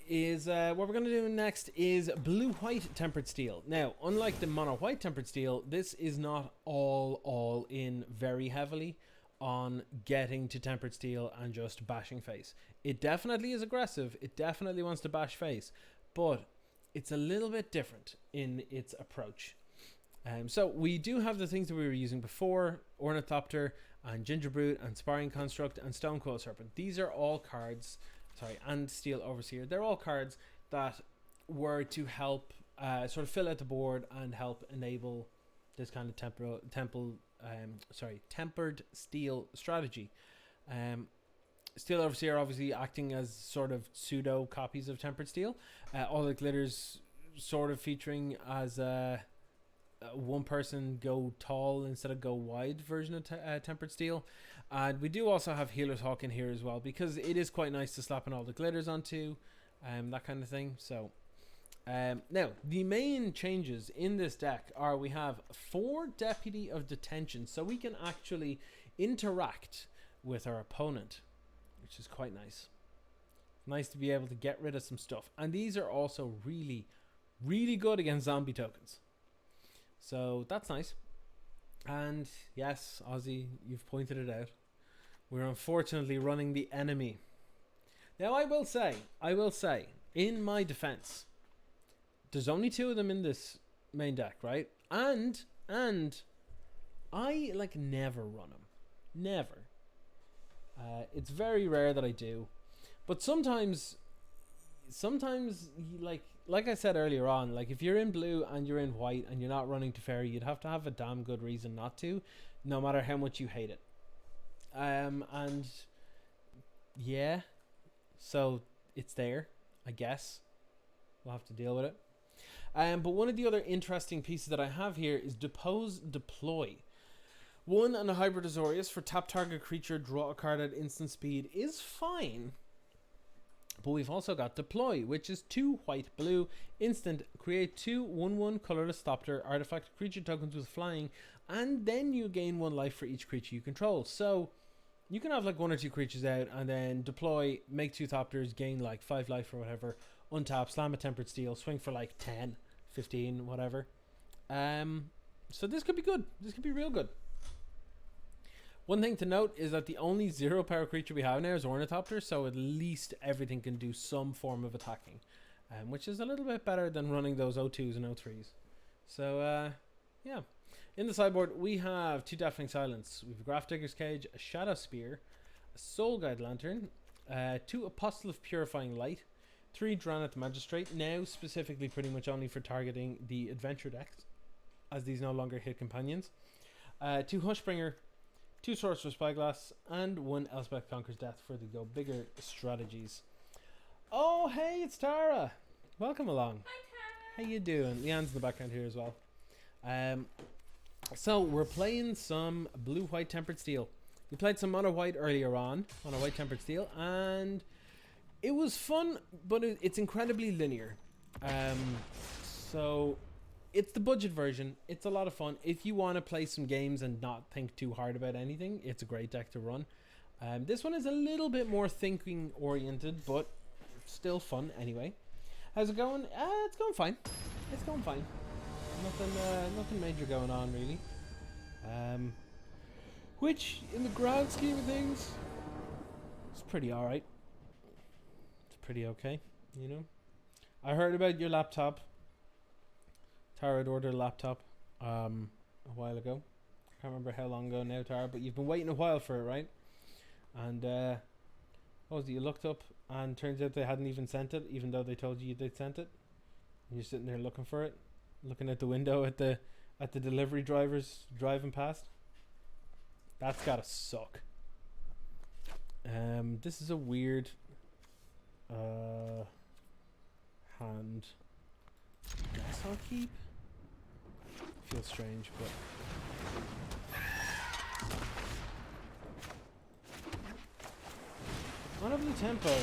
is what we're going to do next is blue-white Tempered Steel. Now, unlike the mono-white Tempered Steel, this is not all in very heavily on getting to Tempered Steel and just bashing face. It definitely is aggressive. It definitely wants to bash face, but it's a little bit different in its approach. So we do have the things that we were using before: Ornithopter and Gingerbrute and Sparring Construct and Stonecoil Serpent. These are all cards. And Steel Overseer. They're all cards that were to help sort of fill out the board and help enable this kind of tempered steel strategy. Steel Overseer obviously acting as sort of pseudo copies of Tempered Steel. All the glitters sort of featuring as a one person go tall instead of go wide version of Tempered Steel. And we do also have Healer's Hawk in here as well, because it is quite nice to slap in all the glitters onto, that kind of thing. So now the main changes in this deck are we have 4 Deputy of Detention, so we can actually interact with our opponent, which is quite nice. Nice to be able to get rid of some stuff. And these are also really good against zombie tokens. So that's nice. And yes, Ozzy, you've pointed it out. We're unfortunately running the enemy. Now I will say, in my defense, there's only 2 of them in this main deck, right? And I like never run them. Never. It's very rare that I do. But sometimes like I said earlier on, like if you're in blue and you're in white and you're not running Teferi, you'd have to have a damn good reason not to, no matter how much you hate it. And yeah, so it's there, I guess. We'll have to deal with it. But one of the other interesting pieces that I have here is Depose Deploy. 1 and a hybrid Azorius for tap target creature, draw a card at instant speed is fine. But we've also got Deploy, which is 2 white blue instant, create 2 1/1 colorless Thopter artifact creature tokens with flying, and then you gain 1 life for each creature you control. So you can have like 1 or 2 creatures out and then deploy, make 2 Thopters, gain like 5 life or whatever, untap, slam a Tempered Steel, swing for like 10, 15, whatever. So this could be good. This could be real good. One thing to note is that the only 0 power creature we have now is Ornithopter, so at least everything can do some form of attacking, which is a little bit better than running those O2s and O3s. So, yeah. In the sideboard, we have 2 Deafening Silence. We have a Grafdigger's Cage, a Shadow Spear, a Soul Guide Lantern, 2 Apostle of Purifying Light, 3 Drannith Magistrate, now specifically pretty much only for targeting the Adventure decks, as these no longer hit companions, 2 Hushbringer, 2 Sorcerer's Spyglass, and 1 Elspeth Conquers Death for the go bigger strategies. Oh, hey, it's Tara. Welcome along. Hi, Tara. How you doing? Leanne's in the background here as well. So we're playing some blue-white Tempered Steel. We played some mono-white earlier on, mono-white Tempered Steel, and it was fun, but it's incredibly linear. So it's the budget version. It's a lot of fun. If you want to play some games and not think too hard about anything, it's a great deck to run. This one is a little bit more thinking oriented, but still fun anyway. How's it going? It's going fine. It's going fine. Nothing major going on really. Which, in the grand scheme of things, it's pretty alright. It's pretty okay, you know. I heard about your laptop. Tara had ordered a laptop a while ago. I can't remember how long ago now, Tara, but you've been waiting a while for it, right? And what was it? You looked up and turns out they hadn't even sent it, even though they told you they'd sent it. And you're sitting there looking for it, looking out the window at the delivery drivers driving past. That's gotta suck. This is a weird hand. Guess I'll keep. Feels strange, but one of the tempo.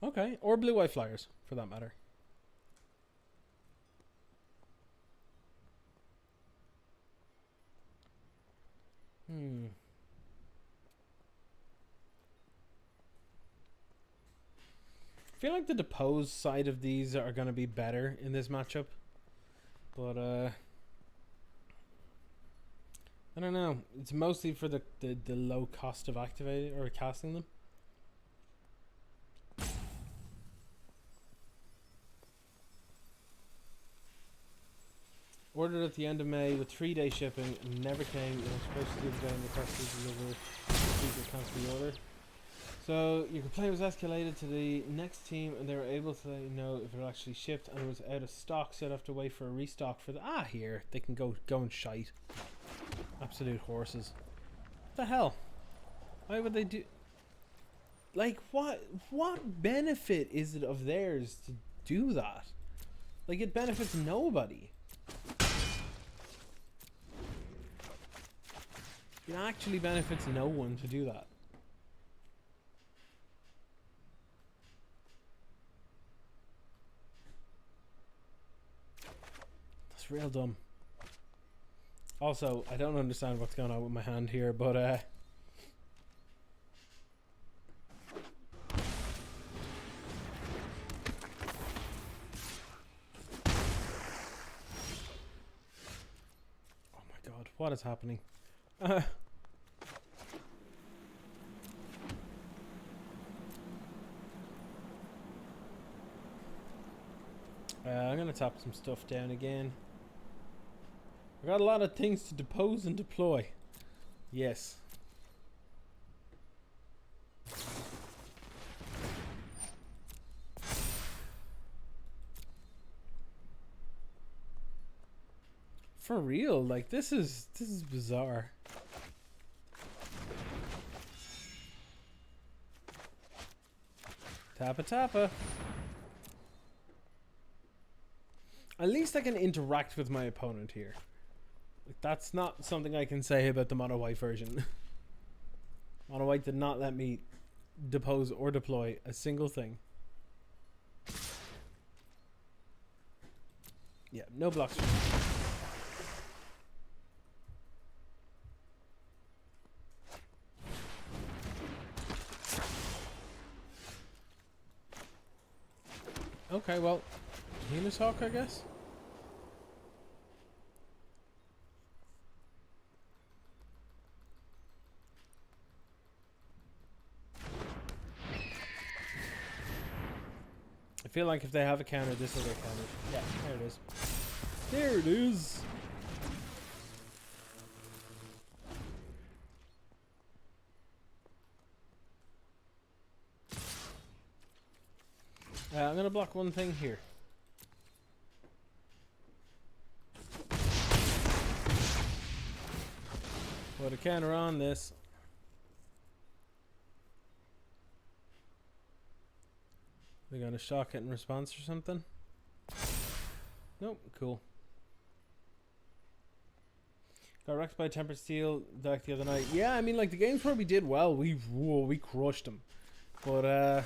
Okay, or blue-white flyers for that matter. I feel like the depose side of these are going to be better in this matchup. But, I don't know. It's mostly for the low cost of activating or casting them. Ordered at the end of May with 3-day shipping. Never came. It was supposed to do the day and requested to deliver. Please cancel the order. So your complaint was escalated to the next team, and they were able to let you know if it actually shipped, and it was out of stock. So I'd have to wait for a restock for the. Here they can go and shite. Absolute horses. What the hell? Why would they do? Like what benefit is it of theirs to do that? Like it benefits nobody. It actually benefits no one to do that. That's real dumb. Also, I don't understand what's going on with my hand here, but oh my god, what is happening? I'm gonna tap some stuff down again. I got a lot of things to depose and deploy. Yes. For real, like this is bizarre. Tappa tappa. At least I can interact with my opponent here. That's not something I can say about the mono white version. Mono white did not let me depose or deploy a single thing. Yeah, no blocks. Okay, well, Healer's Hawk, I guess. I feel like if they have a counter, this will get countered. Yeah, there it is. There it is. I'm gonna block one thing here. Put a counter on this. They got a shock it in response or something? Nope, cool. Got wrecked by Tempered Steel deck the other night. Yeah, I mean, like, the games probably did well. We crushed them. But,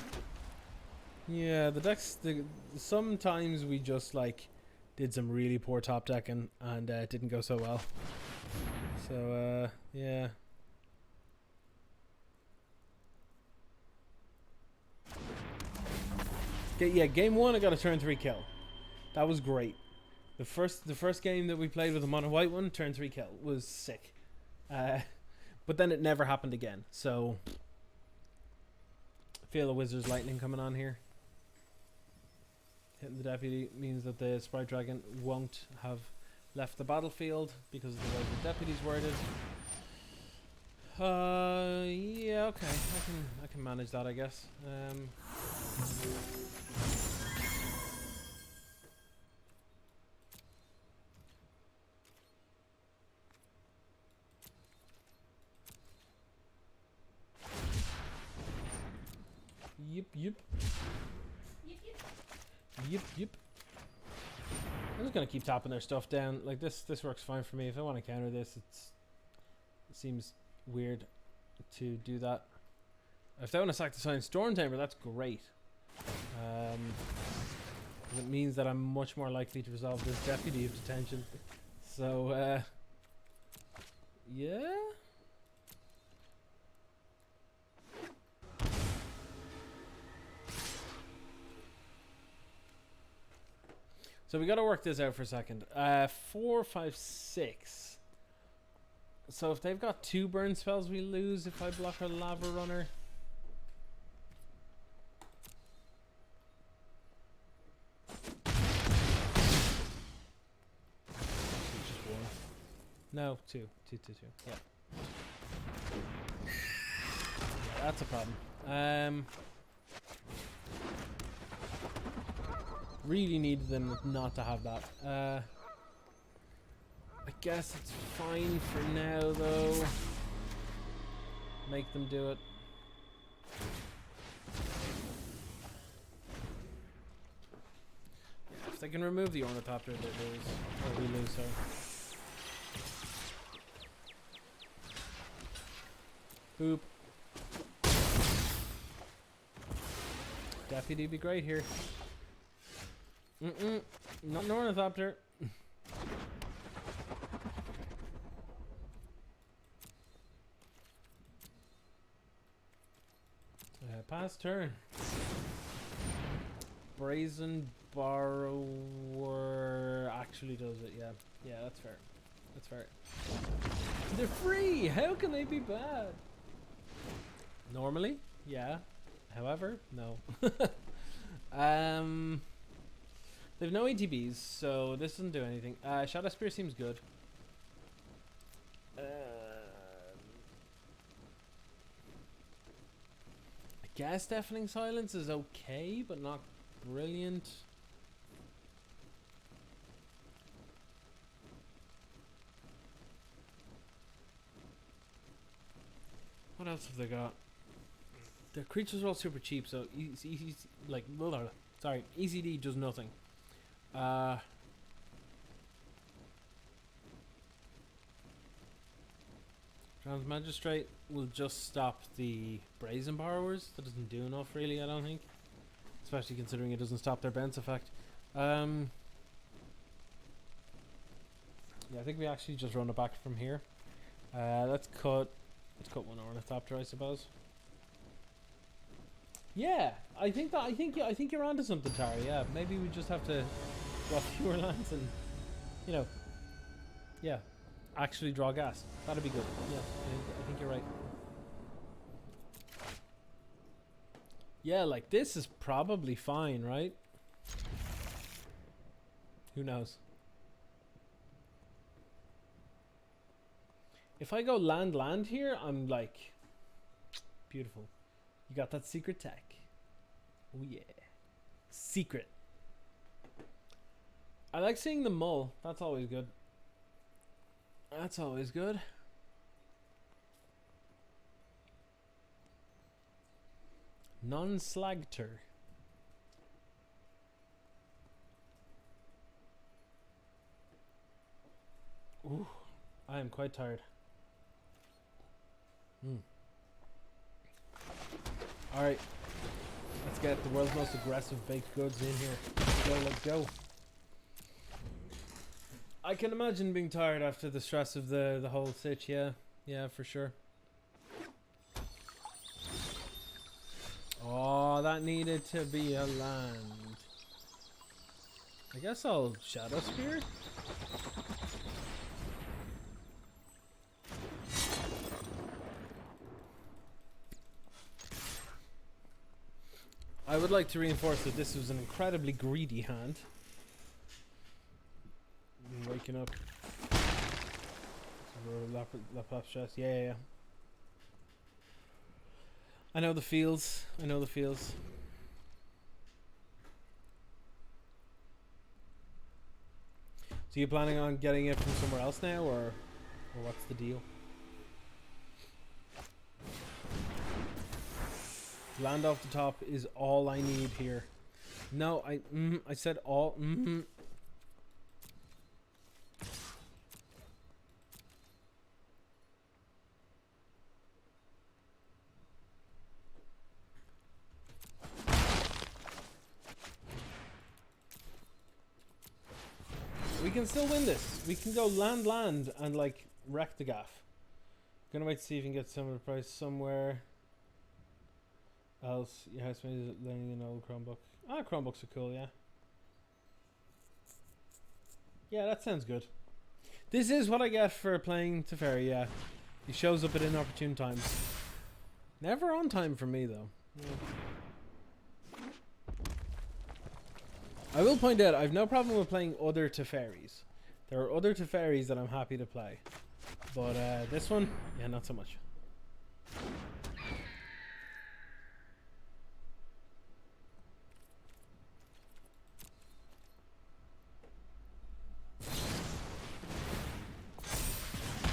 yeah, the decks, sometimes we just, like, did some really poor top decking and it didn't go so well. So, yeah. Yeah, game one I got a turn 3 kill. That was great. The first game that we played with the mono white one, turn 3 kill, was sick. But then it never happened again. So I feel the Wizard's Lightning coming on here. Hitting the deputy means that the Sprite Dragon won't have left the battlefield because of the way the deputy's worded. Yeah, okay. I can manage that, I guess. Yep. I'm just gonna keep tapping their stuff down. Like this works fine for me. If I want to counter this, it seems weird to do that. If they want to sack the Silent Storm Tamer, that's great. It means that I'm much more likely to resolve this Deputy of Detention. So, yeah. So we got to work this out for a second. 4, 5, 6. So if they've got 2 burn spells, we lose if I block a lava runner. Just 1. No, 2. 2, 2, 2. Yeah. That's a problem. Really needed them not to have that. I guess it's fine for now, though. Make them do it. Yeah, if they can remove the Ornithopter, they lose. Or we lose, sorry. Boop. Deputy be great here. Not an Ornithopter. Pass turn. Brazen Borrower actually does it, yeah. Yeah, that's fair. That's fair. They're free! How can they be bad? Normally, yeah. However, no. They've no ETBs, so this doesn't do anything. Shadow Spear seems good. I guess Deafening Silence is okay, but not brilliant. What else have they got? Their creatures are all super cheap, so easy, like, sorry, ECD does nothing. Transmagistrate will just stop the Brazen Borrowers. That doesn't do enough, really, I don't think. Especially considering it doesn't stop their bounce effect. Yeah, I think we actually just run it back from here. Let's cut one Ornithopter, I suppose. Yeah, I think you're onto something, Tara. Yeah, maybe we just have to draw fewer lands and, you know, yeah, actually draw gas. That'd be good. Yeah, I think you're right. Yeah, like this is probably fine, right? Who knows? If I go land here, I'm like, beautiful. You got that secret tech. Oh yeah. Secret. I like seeing the mull. That's always good. That's always good. Non-slagter. Ooh, I am quite tired. Alright. Let's get the world's most aggressive baked goods in here. Let's go. I can imagine being tired after the stress of the whole sitch, yeah. Yeah, for sure. Oh, that needed to be a land. I guess I'll Shadow Spear. I would like to reinforce that this was an incredibly greedy hand. I'm waking up. Lap stress. Yeah. I know the feels. I know the feels. So you planning on getting it from somewhere else now, or what's the deal? Land off the top is all I need here. No, I said all. We can still win this. We can go land and like wreck the gaff. Gonna wait to see if you can get some of the price somewhere else. Your housemate is learning an old Chromebook. Ah, Chromebooks are cool, yeah. Yeah, that sounds good. This is what I get for playing Teferi, yeah. He shows up at inopportune times. Never on time for me, though. Yeah. I will point out, I've no problem with playing other Teferis. There are other Teferis that I'm happy to play. But this one, yeah, not so much.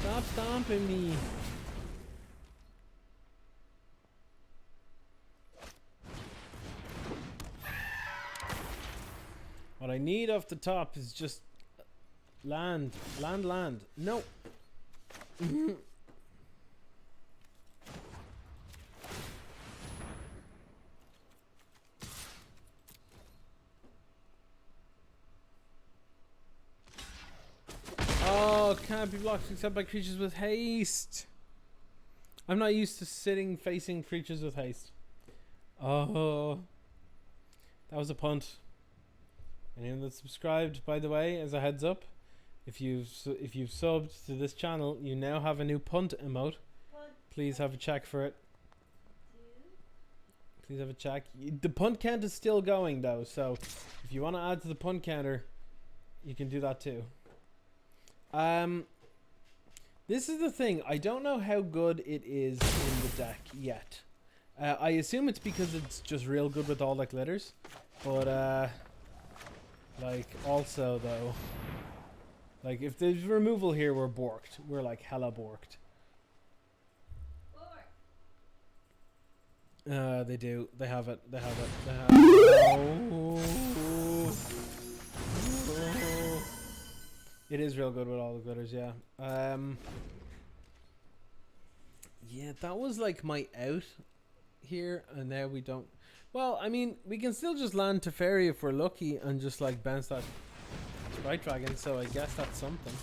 Stop stomping me. What I need off the top is just land. Land. No. Oh, can't be blocked except by creatures with haste. I'm not used to sitting facing creatures with haste. Oh, that was a punt. Anyone that's subscribed, by the way, as a heads up, if you've subbed to this channel, you now have a new punt emote. Please have a check for it. Please have a check. The punt count is still going though, so if you want to add to the punt counter, you can do that too. This is the thing. I don't know how good it is in the deck yet. I assume it's because it's just real good with all the glitters, but like also though, like if there's removal here, we're borked. We're like hella borked. They do. They have it. They have it. They have it. Oh. It is real good with all the glitters, yeah. Yeah, that was like my out here, and now we don't. Well, I mean, we can still just land Teferi if we're lucky and just like bounce that Sprite Dragon, so I guess that's something.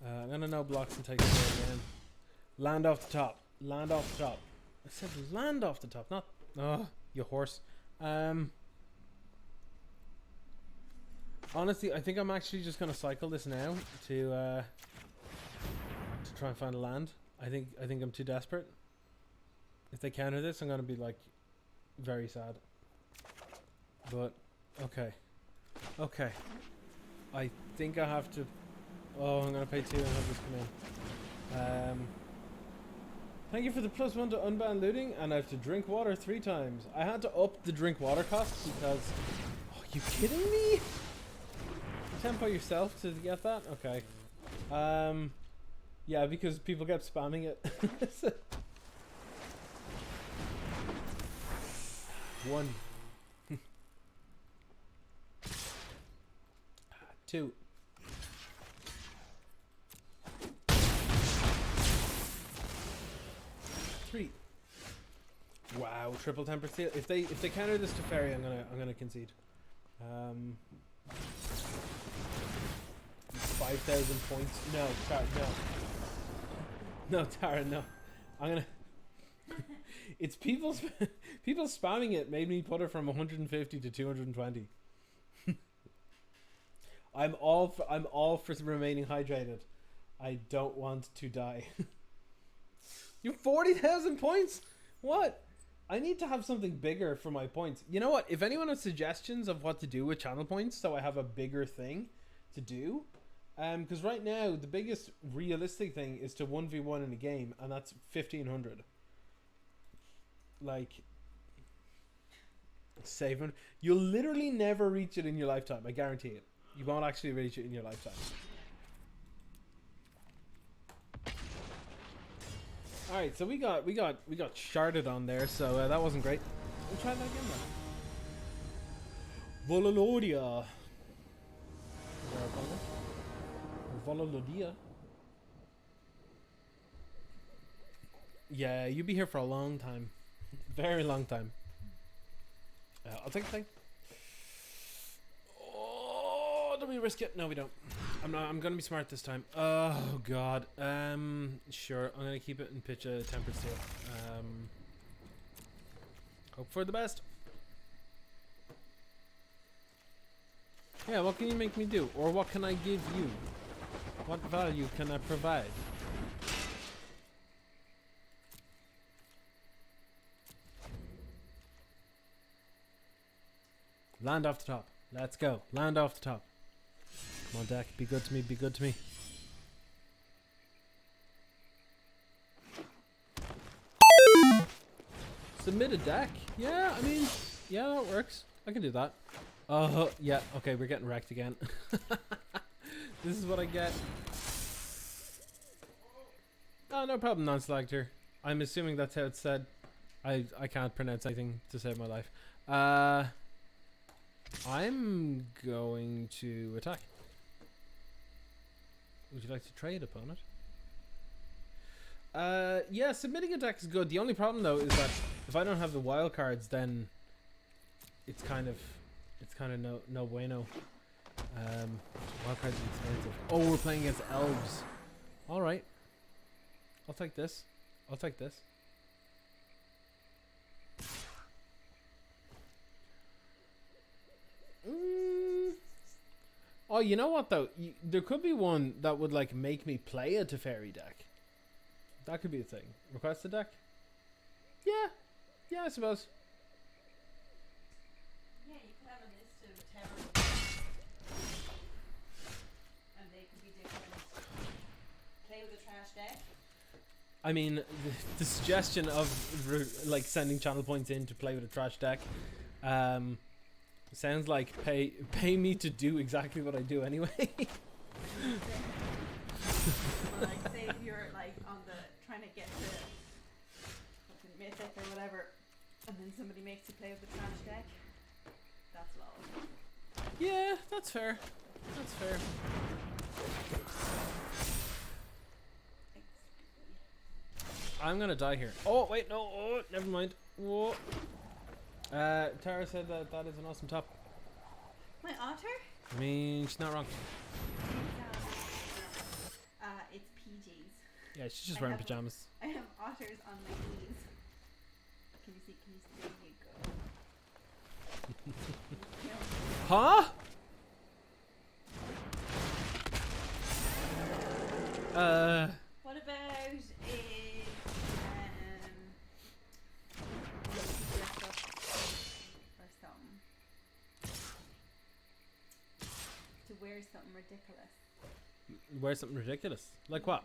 I'm gonna no blocks and take it again. Land off the top. Land off the top. I said land off the top, not. Oh, you horse. Honestly, I think I'm actually just gonna cycle this now to try and find a land. I think I'm too desperate. If they counter this, I'm gonna be like very sad. But okay. I think I have to. Oh, I'm gonna pay 2 and have this come in. Thank you for the +1 to unban looting, and I have to drink water 3 times. I had to up the drink water cost because. Oh, are you kidding me? You tempo yourself to get that? Okay. Yeah, because people kept spamming it. 1. 2. 3. Wow, triple tempered steel. If they counter this Teferi, I'm gonna concede. 5,000 points. No, Tara, no. No, Tara, no. I'm gonna. It's people spamming it made me put it from 150 to 220. I'm all for remaining hydrated. I don't want to die. You have 40,000 points? What? I need to have something bigger for my points. You know what? If anyone has suggestions of what to do with channel points, so I have a bigger thing to do, because right now the biggest realistic thing is to 1v1 in a game, and that's 1,500. Like, saving. You'll literally never reach it in your lifetime. I guarantee it. You won't actually reach it in your lifetime. All right, so we got sharded on there, so that wasn't great. We'll try that again then. Vololodia. Vololodia. Yeah, you'll be here for a long time. Very long time. I'll take a thing. Oh, do we risk it? No, we don't. I'm gonna be smart this time. Oh god. Sure. I'm gonna keep it and pitch a tempered steel. Hope for the best. Yeah, what can you make me do? Or what can I give you? What value can I provide? Land off the top. Let's go. Land off the top. Come on, deck. Be good to me. Be good to me. Submit a deck? Yeah, I mean, yeah, that works. I can do that. Oh, yeah. Okay, we're getting wrecked again. This is what I get. Oh, no problem, non-selector. I'm assuming that's how it's said. I can't pronounce anything to save my life. I'm going to attack. Would you like to trade, opponent? Yeah, submitting a deck is good. The only problem though is that if I don't have the wild cards, then it's kind of no bueno. Wild cards are expensive. Oh, we're playing against elves. All right, I'll take this. I'll take this. Oh, you know what though? There could be one that would like make me play a Teferi deck. That could be a thing. Request a deck? Yeah. Yeah, I suppose. Yeah, you could have a list of terror and they could be different. Play with a trash deck. I mean, the suggestion of like sending channel points in to play with a trash deck sounds like pay me to do exactly what I do anyway. Like say if you're like on the trying to get the fucking mythic or whatever, and then somebody makes you play with the trash deck. That's low. Yeah, that's fair. That's fair. I'm gonna die here. Oh wait, no. Oh, never mind. Whoa. Tara said that is an awesome top. My otter? I mean, she's not wrong. It's PJs. Yeah, she's just wearing pajamas. I have otters on my knees. Can you see? There you go. Huh? What about a dress up or something? To wear something ridiculous. Wear something ridiculous. Like what?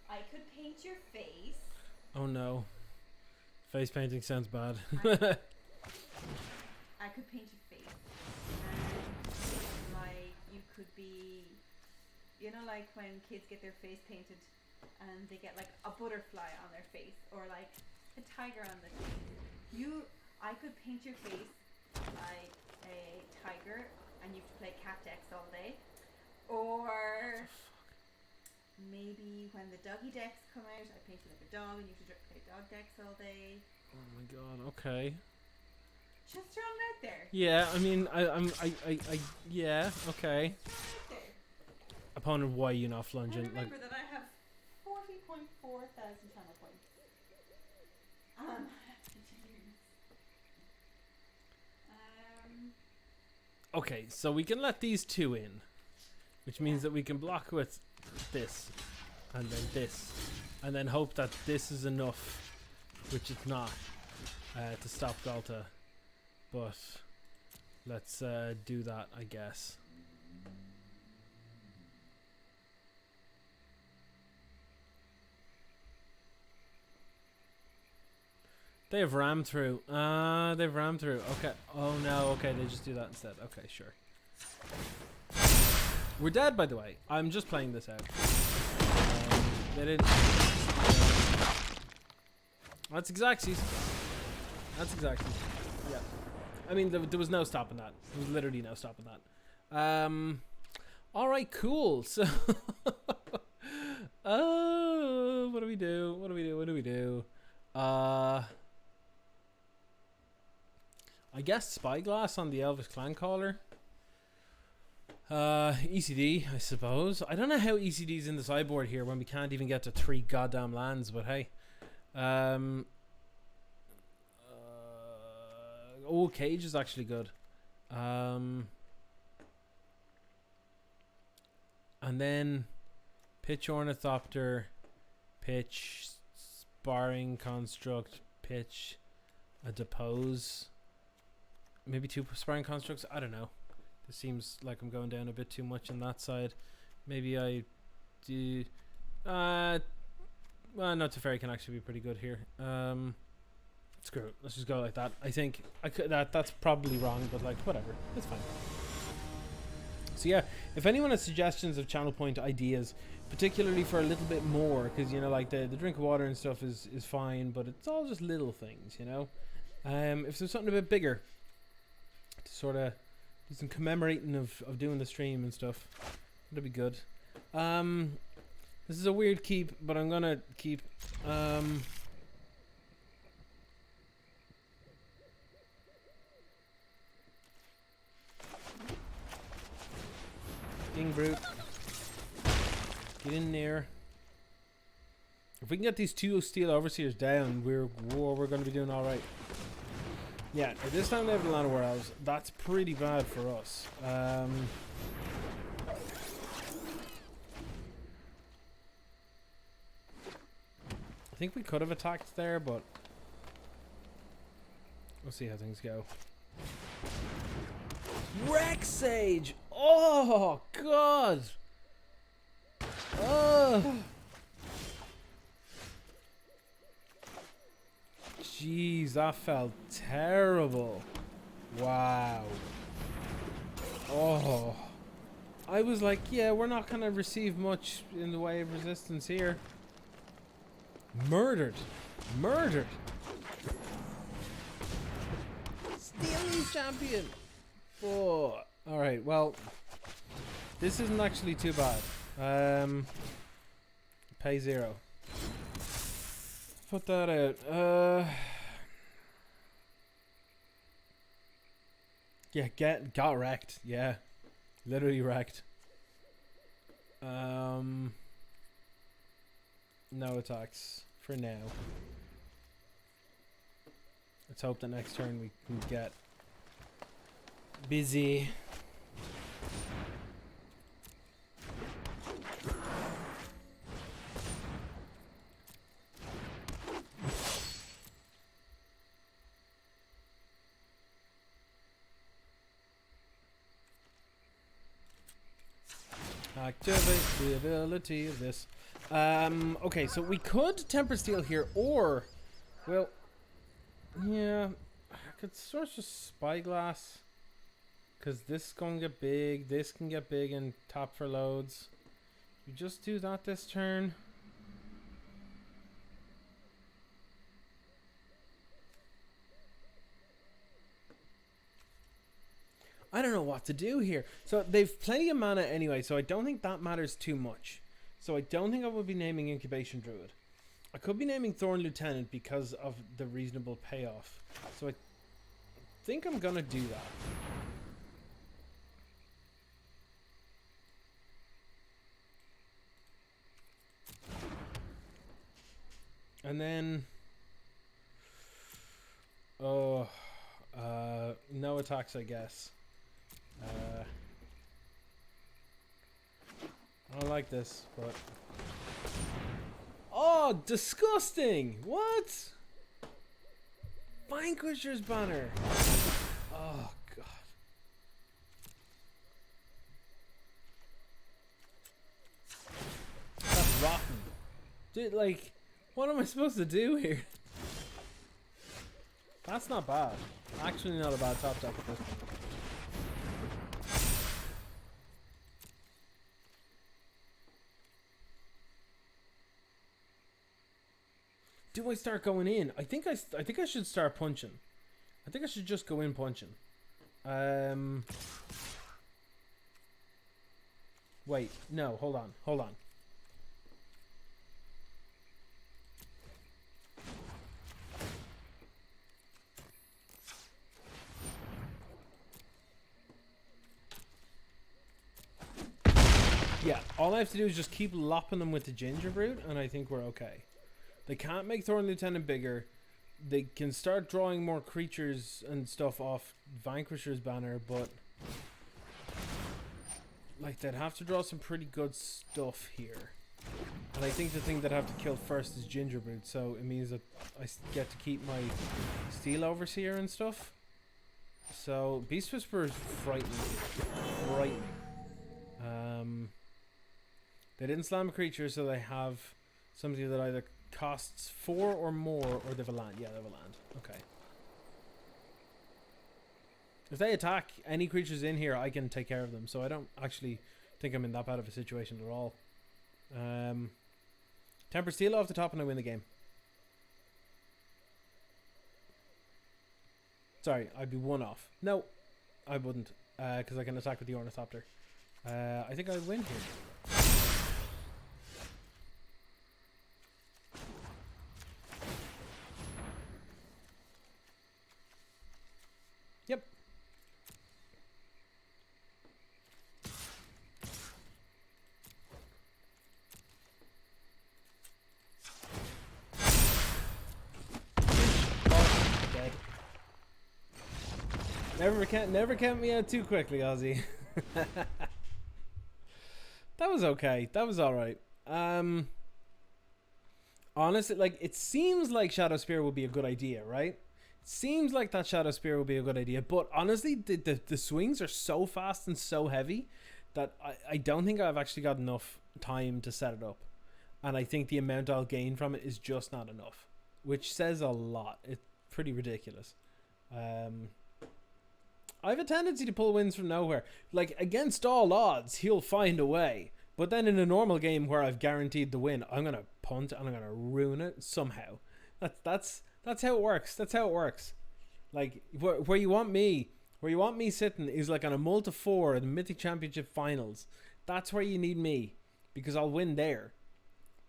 I could paint your face. Oh no. Face painting sounds bad. I could paint your face. Like you could be, you know, like when kids get their face painted and they get like a butterfly on their face or like a tiger on the I could paint your face like a tiger and you have to play cat decks all day, or maybe when the doggy decks come out I paint you like a dog and you have to play dog decks all day. Oh my god, okay. Just throwing it out there. Yeah, I mean, yeah, okay. There. Opponent, why are you not flunging? And remember that I have 40.4 thousand channel points. Okay, so we can let these two in, which means that we can block with this, and then this, and then hope that this is enough, which it's not, to stop Galta. But let's do that, I guess. They have rammed through. They've rammed through. Okay. Oh no. Okay, they just do that instead. Okay, sure. We're dead, by the way. I'm just playing this out. They didn't. That's Xaxes. That's Xaxes. Yeah. I mean, there was no stopping that. There was literally no stopping that. All right, cool. So, what do we do? What do we do? What do we do? I guess Spyglass on the Elvish Clan Caller. ECD, I suppose. I don't know how ECD's in the sideboard here when we can't even get to 3 goddamn lands, but hey. Cage is actually good. And then pitch Ornithopter, pitch Sparring Construct, pitch a Depose. Maybe 2 Sparring Constructs? I don't know. This seems like I'm going down a bit too much on that side. Maybe I do... well, no, Teferi can actually be pretty good here. Screw it. Let's just go like that. I think I could, that's probably wrong, but like, whatever. It's fine. So yeah, if anyone has suggestions of channel point ideas, particularly for a little bit more, because, you know, like the drink of water and stuff is fine, but it's all just little things, you know? If there's something a bit bigger to sort of do some commemorating of doing the stream and stuff, that'd be good. This is a weird keep, but I'm gonna keep King Brute. Get in there. If we can get these 2 Steel Overseers down, we're going to be doing all right. Yeah, at this time they have a lot of Elves. That's pretty bad for us. I think we could have attacked there, but we'll see how things go. Rex Sage! Oh, God! Oh! Jeez, that felt terrible. Wow. Oh. I was like, yeah, we're not going to receive much in the way of resistance here. Murdered. Murdered. Steely's champion. Oh. Alright, well, this isn't actually too bad. Pay 0. Put that out. Yeah, got wrecked. Yeah. Literally wrecked. No attacks for now. Let's hope the next turn we can get busy. Activate the ability of this. Okay, so we could Tempered Steel here, or, well, yeah, I could source a Spyglass, because this is going to get big, this can get big and top for loads. We just do that this turn. I don't know what to do here. So they've plenty of mana anyway, so I don't think that matters too much. So I don't think I will be naming Incubation Druid. I could be naming Thorn Lieutenant because of the reasonable payoff. So I think I'm gonna do that. And then no attacks, I guess. I don't like this, but oh, disgusting! What? Vanquisher's Banner. Oh God. That's rotten. Dude, like, what am I supposed to do here? That's not bad. Actually not a bad top deck at this point. Do I start going in? I think I should start punching. I think I should just go in punching. Wait, no, hold on. Yeah, all I have to do is just keep lopping them with the Ginger Brute, and I think we're okay. They can't make Thorn Lieutenant bigger. They can start drawing more creatures and stuff off Vanquisher's banner, but like they'd have to draw some pretty good stuff here. And I think the thing that I have to kill first is Ginger Brute, so it means that I get to keep my Steel Overseer and stuff. So Beast Whisperer is frightening. Frightening. They didn't slam a creature, so they have something that either costs 4 or more, or they have a land. Yeah, they have a land. Okay. If they attack any creatures in here, I can take care of them. So I don't actually think I'm in that bad of a situation at all. Tempered Steel off the top and I win the game. Sorry, I'd be 1 off. No, I wouldn't. Because I can attack with the Ornithopter. I think I win here. Yep. Dead. Never count me out too quickly, Ozzy. That was okay. That was alright. Honestly, like, it seems like Shadow Spear would be a good idea, right? It seems like that Shadow Spear would be a good idea, but honestly, the swings are so fast and so heavy that I don't think I've actually got enough time to set it up. And I think the amount I'll gain from it is just not enough, which says a lot. It's pretty ridiculous. I have a tendency to pull wins from nowhere. Like, against all odds, he'll find a way. But then in a normal game where I've guaranteed the win, I'm going to punt and I'm going to ruin it somehow. That's how it works. That's how it works. Like, where you want me sitting is like on a multi-4 in the Mythic Championship Finals. That's where you need me, because I'll win there.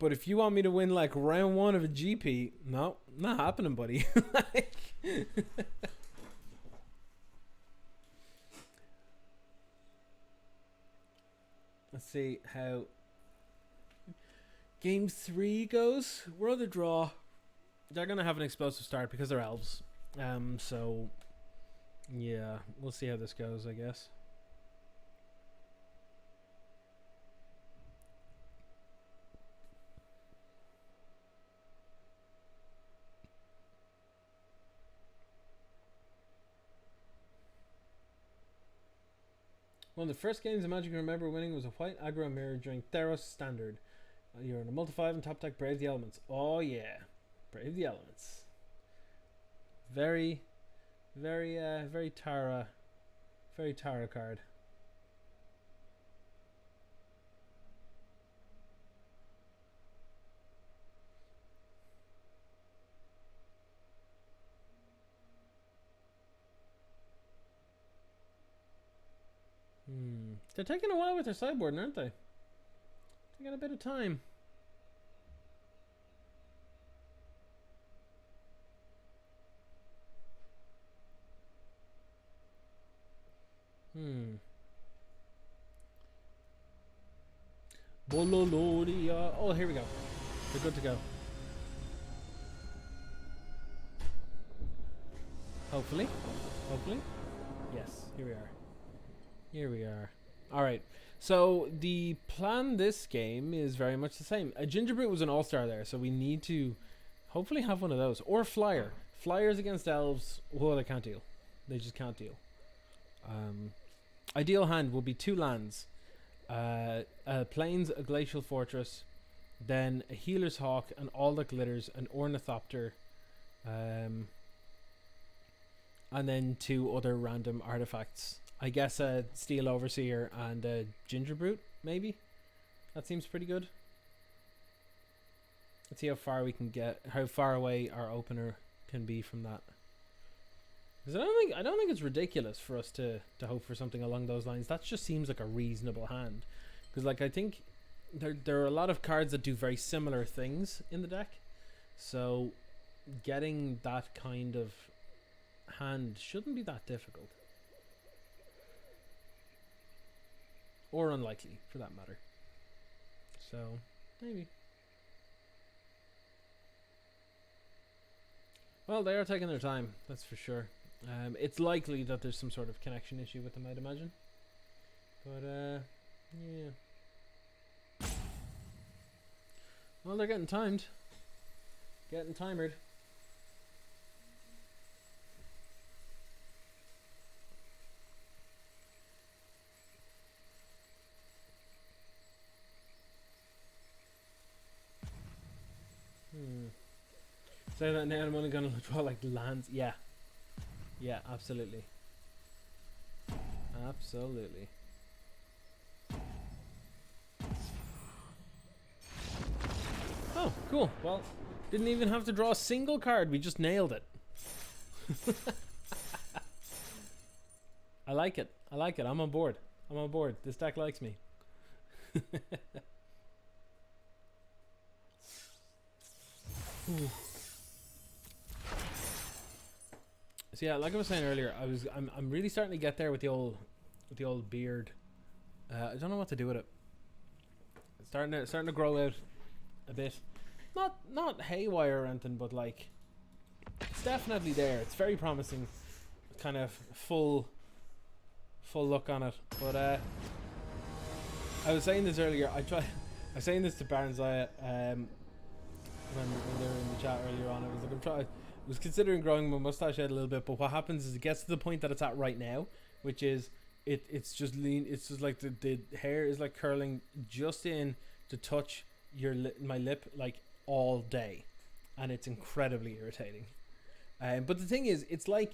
But if you want me to win like round 1 of a GP, no, not happening, buddy. Like, let's see how game 3 goes. We're on the draw. They're gonna have an explosive start because they're elves. So yeah, we'll see how this goes, I guess. One of the first games in Magic I remember winning was a white aggro mirror during Theros Standard. You're in a multi-5 and top deck Brave the Elements. Oh yeah, Brave the Elements. Very Tara card. They're taking a while with their sideboard, aren't they? They got a bit of time. Bololoria. Oh, here we go. We're good to go. Hopefully. Yes, here we are. Here we are. Alright, so the plan this game is very much the same. A Ginger Brute was an all-star there, so we need to hopefully have one of those. Or Flyer. Flyers against elves, well, they can't deal. They just can't deal. Ideal hand will be 2 lands. Plains, a Glacial Fortress, then a Healer's Hawk, and all that glitters, an Ornithopter, and then 2 other random artifacts. I guess a Steel Overseer and a Ginger Brute, maybe? That seems pretty good. Let's see how far we can get, how far away our opener can be from that. Because I don't think it's ridiculous for us to hope for something along those lines. That just seems like a reasonable hand. Because like I think there are a lot of cards that do very similar things in the deck. So getting that kind of hand shouldn't be that difficult. Or unlikely, for that matter. So, maybe. Well, they are taking their time, that's for sure. It's likely that there's some sort of connection issue with them, I'd imagine. But, yeah. Well, they're getting timed. Getting timered. Say that now, I'm only gonna draw like lands. Yeah. Yeah, absolutely. Absolutely. Oh, cool. Well, didn't even have to draw a single card. We just nailed it. I like it. I like it. I'm on board. I'm on board. This deck likes me. So yeah, like I was saying earlier, I'm really starting to get there with the old beard. I don't know what to do with it. It's starting to grow out a bit. Not haywire or anything, but like it's definitely there. It's very promising. Kind of full look on it. But I was saying this earlier. I was saying this to Barnes when they were in the chat earlier on. I was like, I was considering growing my mustache out a little bit, but what happens is it gets to the point that it's at right now, which is it's just lean. It's just like the hair is like curling just in to touch my lip like all day, and it's incredibly irritating. But the thing is, it's like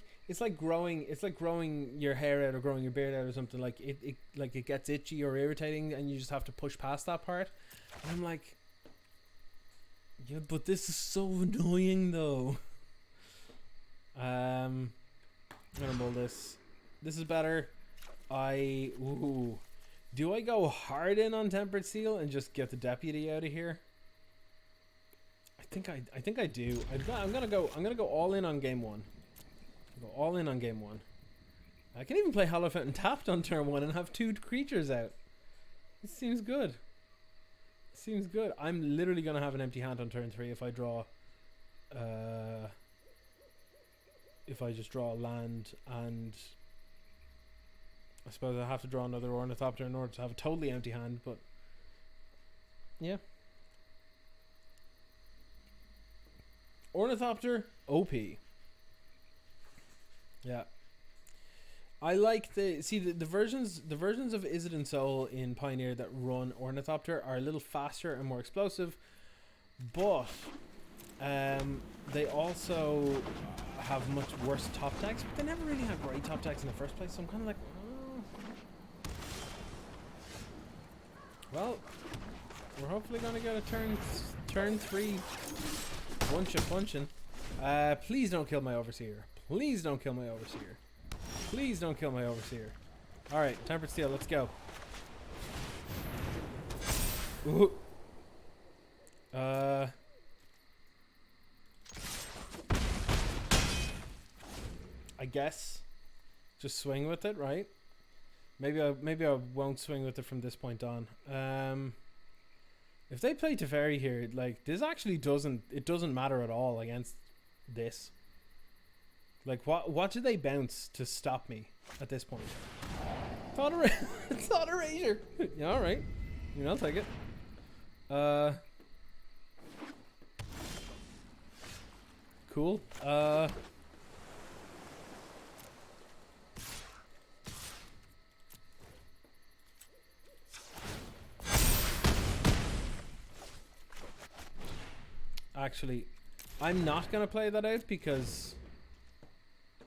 growing your hair out or growing your beard out or something. Like it gets itchy or irritating, and you just have to push past that part. And I'm like, yeah, but this is so annoying though. I'm gonna mold this. This is better. Do I go hard in on Tempered Steel and just get the deputy out of here? I think I do. I'm gonna go all in on game one. Go all in on game one. I can even play Hollow Fountain tapped on turn one and have 2 creatures out. It seems good. Seems good. I'm literally gonna have an empty hand on turn 3 if I draw. If I just draw a land, and I suppose I have to draw another Ornithopter in order to have a totally empty hand. But yeah. Ornithopter OP. Yeah. I like the versions of Izzet and Soul in Pioneer that run Ornithopter are a little faster and more explosive, but they also have much worse top decks, but they never really had great top decks in the first place, so I'm kind of like, oh. Well, we're hopefully going to get a turn 3 bunching. Please don't kill my Overseer. Please don't kill my Overseer. Please don't kill my Overseer. Alright, Tempered Steel, let's go. Ooh. I guess just swing with it, right? Maybe I won't swing with it from this point on. If they play Teferi here, like this actually doesn't matter at all against this. Like what do they bounce to stop me at this point? Thought Erasure. Yeah, all right. You know, I'll take it. Cool. Actually, I'm not gonna play that out because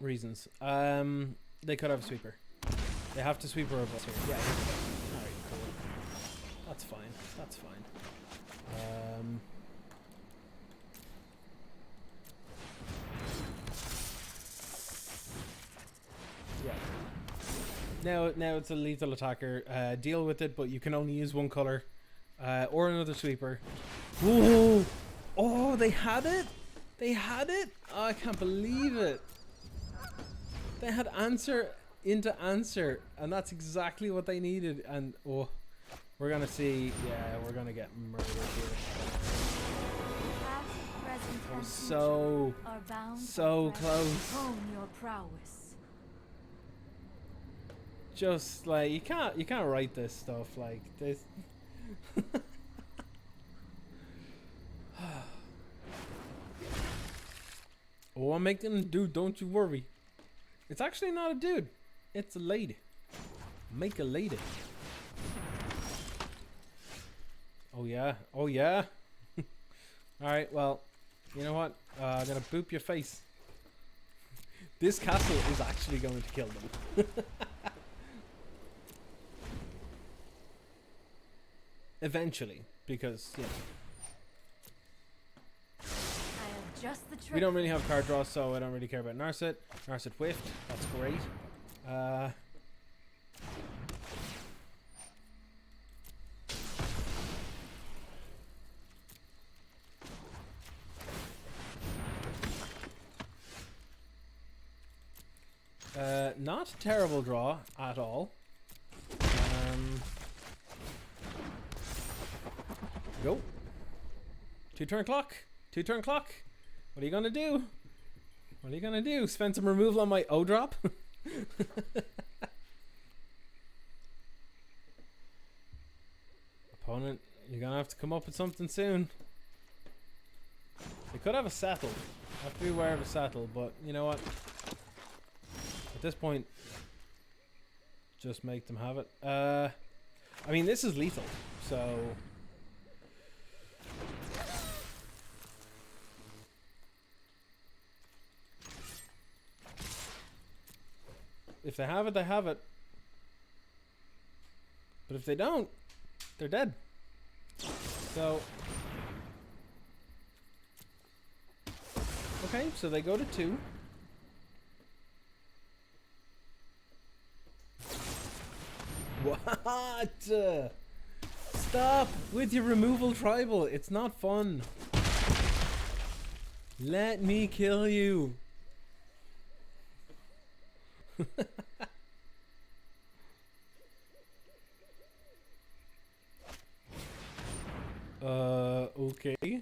reasons. They could have a sweeper. They have to sweeper over here. Yeah. Alright, cool. That's fine. That's fine. Yeah. Now it's a lethal attacker. Deal with it, but you can only use one color. Or another sweeper. Whoa! Oh, they had it? They had it? Oh, I can't believe it. They had answer into answer, and that's exactly what they needed. And oh, We're gonna see. Yeah, we're gonna get murdered here. Past, present, That and was future so are bound so by close. hone your prowess. Just like you can't write this stuff like this. Oh, I'm making a dude, don't you worry. It's actually not a dude. It's a lady. Make a lady. Oh yeah. Oh yeah. Alright, well, you know what? I'm gonna boop your face. This castle is actually going to kill them. Eventually, because, yeah. I have just the trick. We don't really have card draw, so I don't really care about Narset. Narset whiffed. That's great. Not a terrible draw at all. Go. 2-turn clock. 2-turn clock. What are you gonna do? What are you gonna do? Spend some removal on my O drop? Opponent, you're gonna have to come up with something soon. They could have a settle. I have to be aware of a settle, but you know what? At this point, just make them have it. I mean, this is lethal, so. If they have it, they have it. But if they don't, they're dead. So. Okay, so they go to 2. What? Stop with your removal tribal. It's not fun. Let me kill you. Okay.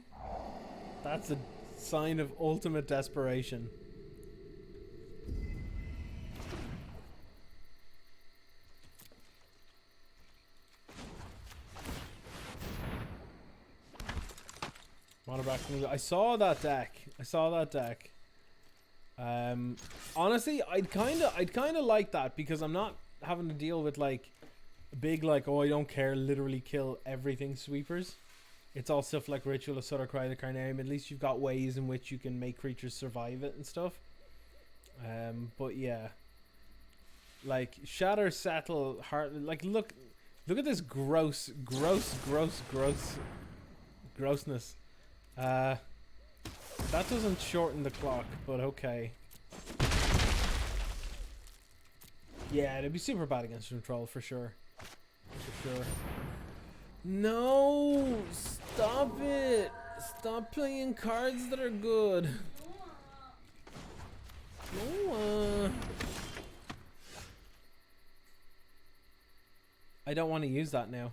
That's a sign of ultimate desperation. Monoback. I saw that deck. Honestly, I'd kind of like that because I'm not having to deal with like big like, oh, I don't care, literally kill everything sweepers. It's all stuff like Ritual of Sutter Cry the Carnarium. At least you've got ways in which you can make creatures survive it and stuff. But yeah, like Shatter, Settle, Heart. Like look at this grossness. That doesn't shorten the clock, but okay. Yeah, it'd be super bad against control for sure. For sure. No! Stop it! Stop playing cards that are good. No. I don't want to use that now.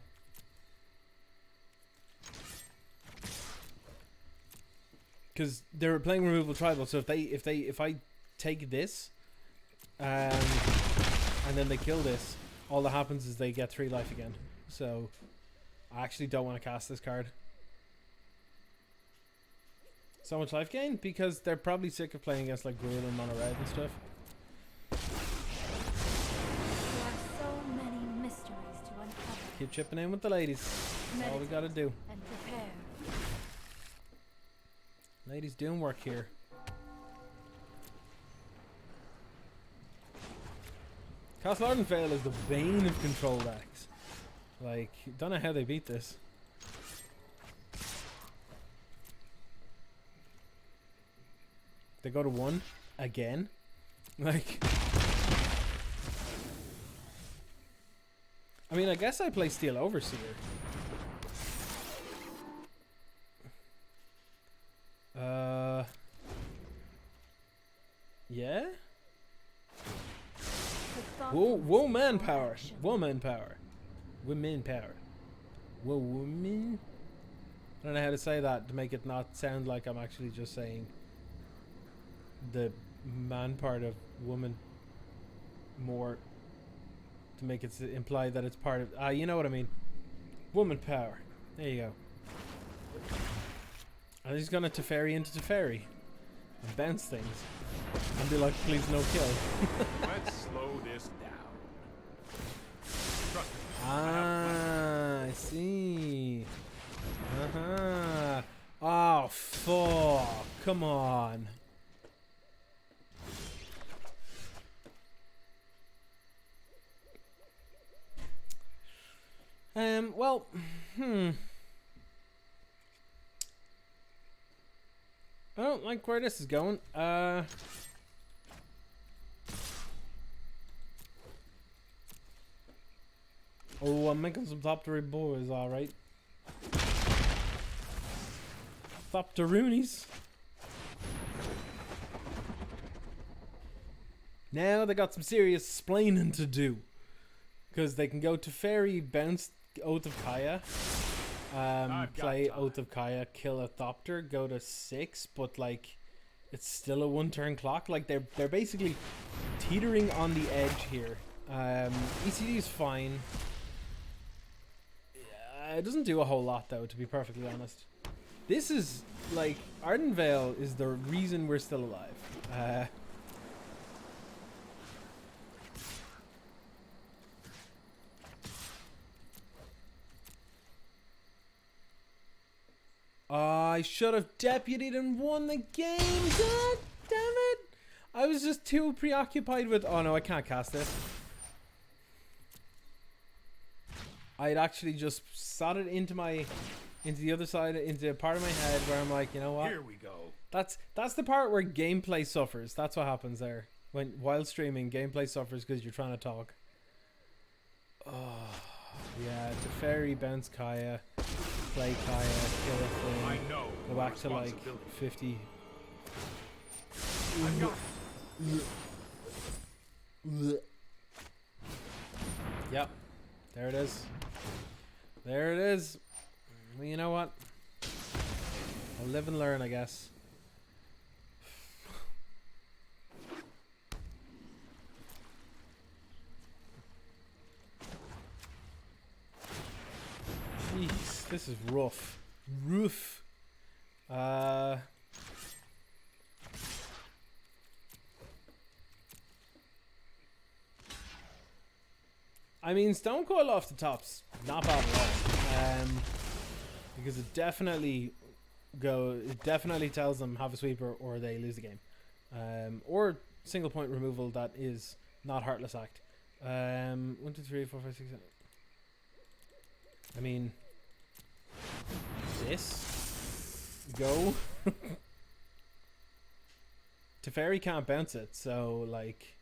Because they're playing removal tribal, so if I take this, and then they kill this, all that happens is they get 3 life again. So I actually don't want to cast this card. So much life gain because they're probably sick of playing against like Gruul and Mono Red and stuff. There are so many mysteries to uncover. Keep chipping in with the ladies. That's all we gotta do. And prepare. Ladies doing work here. Castle Ardenvale is the bane of control decks. Like, don't know how they beat this. They go to 1 again. Like, I mean, I guess I play Steel Overseer. Yeah. Whoa, manpower. Woman power. Women power. Woman. I don't know how to say that to make it not sound like I'm actually just saying the man part of woman more, to make it imply that it's part of you know what I mean. Woman power. There you go. I'm just gonna Teferi into Teferi and bounce things and be like, please no kill. Let's slow this down. Trust me. I see. Uh-huh. Oh, fuck. Come on. Well, I don't like where this is going. Oh, I'm making some Thoptery boys, alright. Thopteroonies. Now they got some serious splaining to do. Because they can go to Fairy, bounce Oath of Kaya, play Oath of Kaya, kill a Thopter, go to 6, but like it's still a 1-turn clock. Like they're basically teetering on the edge here. ECD is fine. It doesn't do a whole lot though, to be perfectly honest. This is like Ardenvale is the reason we're still alive. I should have deputied and won the game. God damn it! I was just too preoccupied with. Oh no, I can't cast this. I'd actually just sat it into the other side, into a part of my head where I'm like, you know what? Here we go. That's the part where gameplay suffers. That's what happens there. While streaming, gameplay suffers because you're trying to talk. Oh yeah, Teferi, bounce Kaya, play Kaya, kill a thing. I know. Go back to like 50. I've got Yep. There it is. There it is. Well, you know what? I'll live and learn, I guess. Jeez, this is rough. Rough. I mean, Stone Coil off the top's not bad at all. Because it definitely tells them have a sweeper or they lose the game. Or single point removal that is not Heartless Act. 1, 2, 3, 4, 5, 6, 7. I mean, this go. Teferi can't bounce it, so like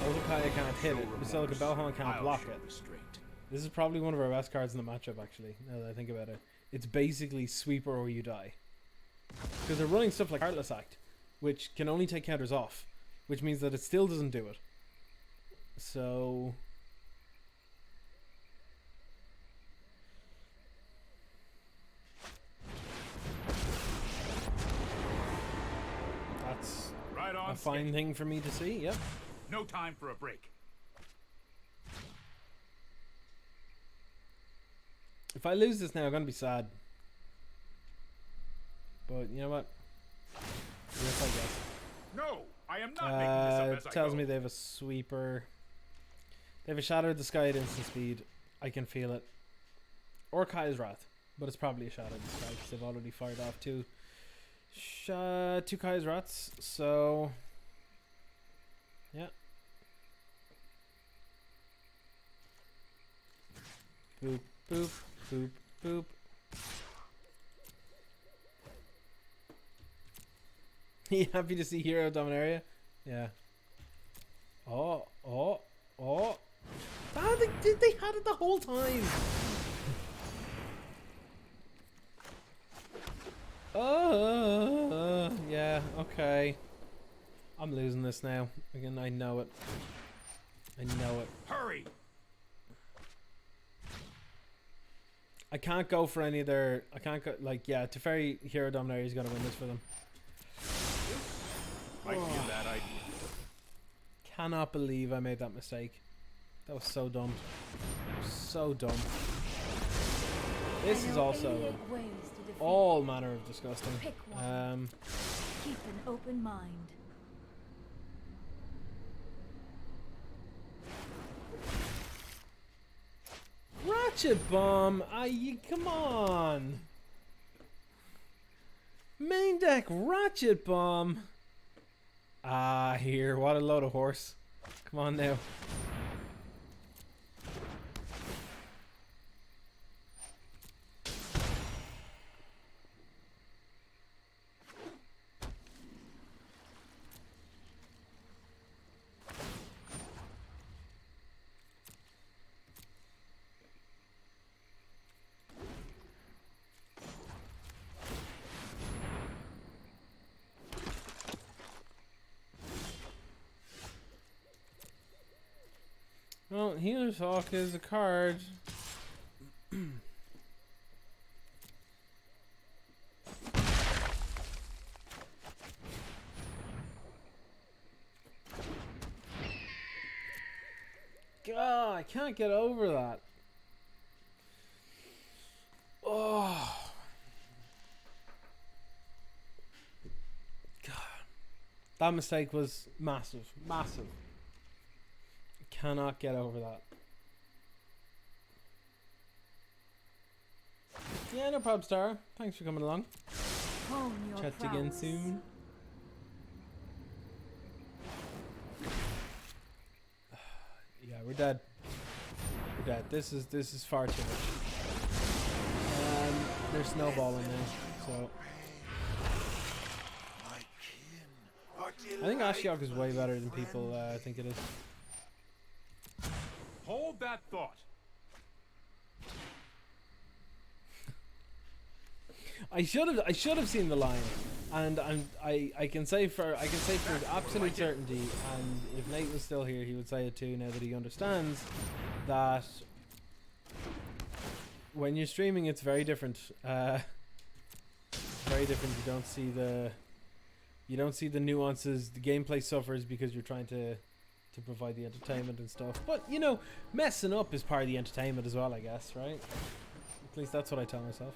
Otokaya can't hit it. Basilica Bellhorn can't block it. This is probably one of our best cards in the matchup, actually, now that I think about it. It's basically sweeper or you die. Because they're running stuff like Heartless Act, which can only take counters off, which means that it still doesn't do it. So that's right on a fine thing for me to see, yep. No time for a break. If I lose this now, I'm going to be sad. But you know what? Yes, I guess. No, I am not making this up as I tells go. me they have a sweeper. They have a Shadow of the Sky at instant speed. I can feel it. Or Kai's Wrath. But it's probably a Shadow of the Sky because they've already fired off two Kai's Wraths. So yeah. Boop, boop, boop, boop. You happy to see Hero Dominaria? Yeah. Oh. Ah, they had it the whole time. Yeah, okay. I'm losing this now. Again, I know it. I know it. Hurry! I can't go for any other. I can't go like yeah. Teferi Hero Dominator is gonna win this for them. Might be a bad idea. Cannot believe I made that mistake. That was so dumb. So dumb. This is also all manner of disgusting. Pick one. Keep an open mind. Ratchet Bomb! Come on! Main deck Ratchet Bomb! Here, what a load of horse. Come on now. Well, Healer's Hawk is a card. God, I can't get over that. Oh. God. That mistake was massive. Massive. Cannot get over that. Yeah, no problem, Star. Thanks for coming along. Hone your Chat again prowess. soon. Yeah, we're dead. We're dead. This is far too much. They're snowballing now, so I think Ashiok is way better than people think it is. Hold that thought. I should have seen the line, and I can say for absolute certainty, and if Nate was still here, he would say it too. Now that he understands that when you're streaming, it's very different. Very different. You don't see the nuances. The gameplay suffers because you're trying to provide the entertainment and stuff. But you know, messing up is part of the entertainment as well, I guess, right? At least that's what I tell myself.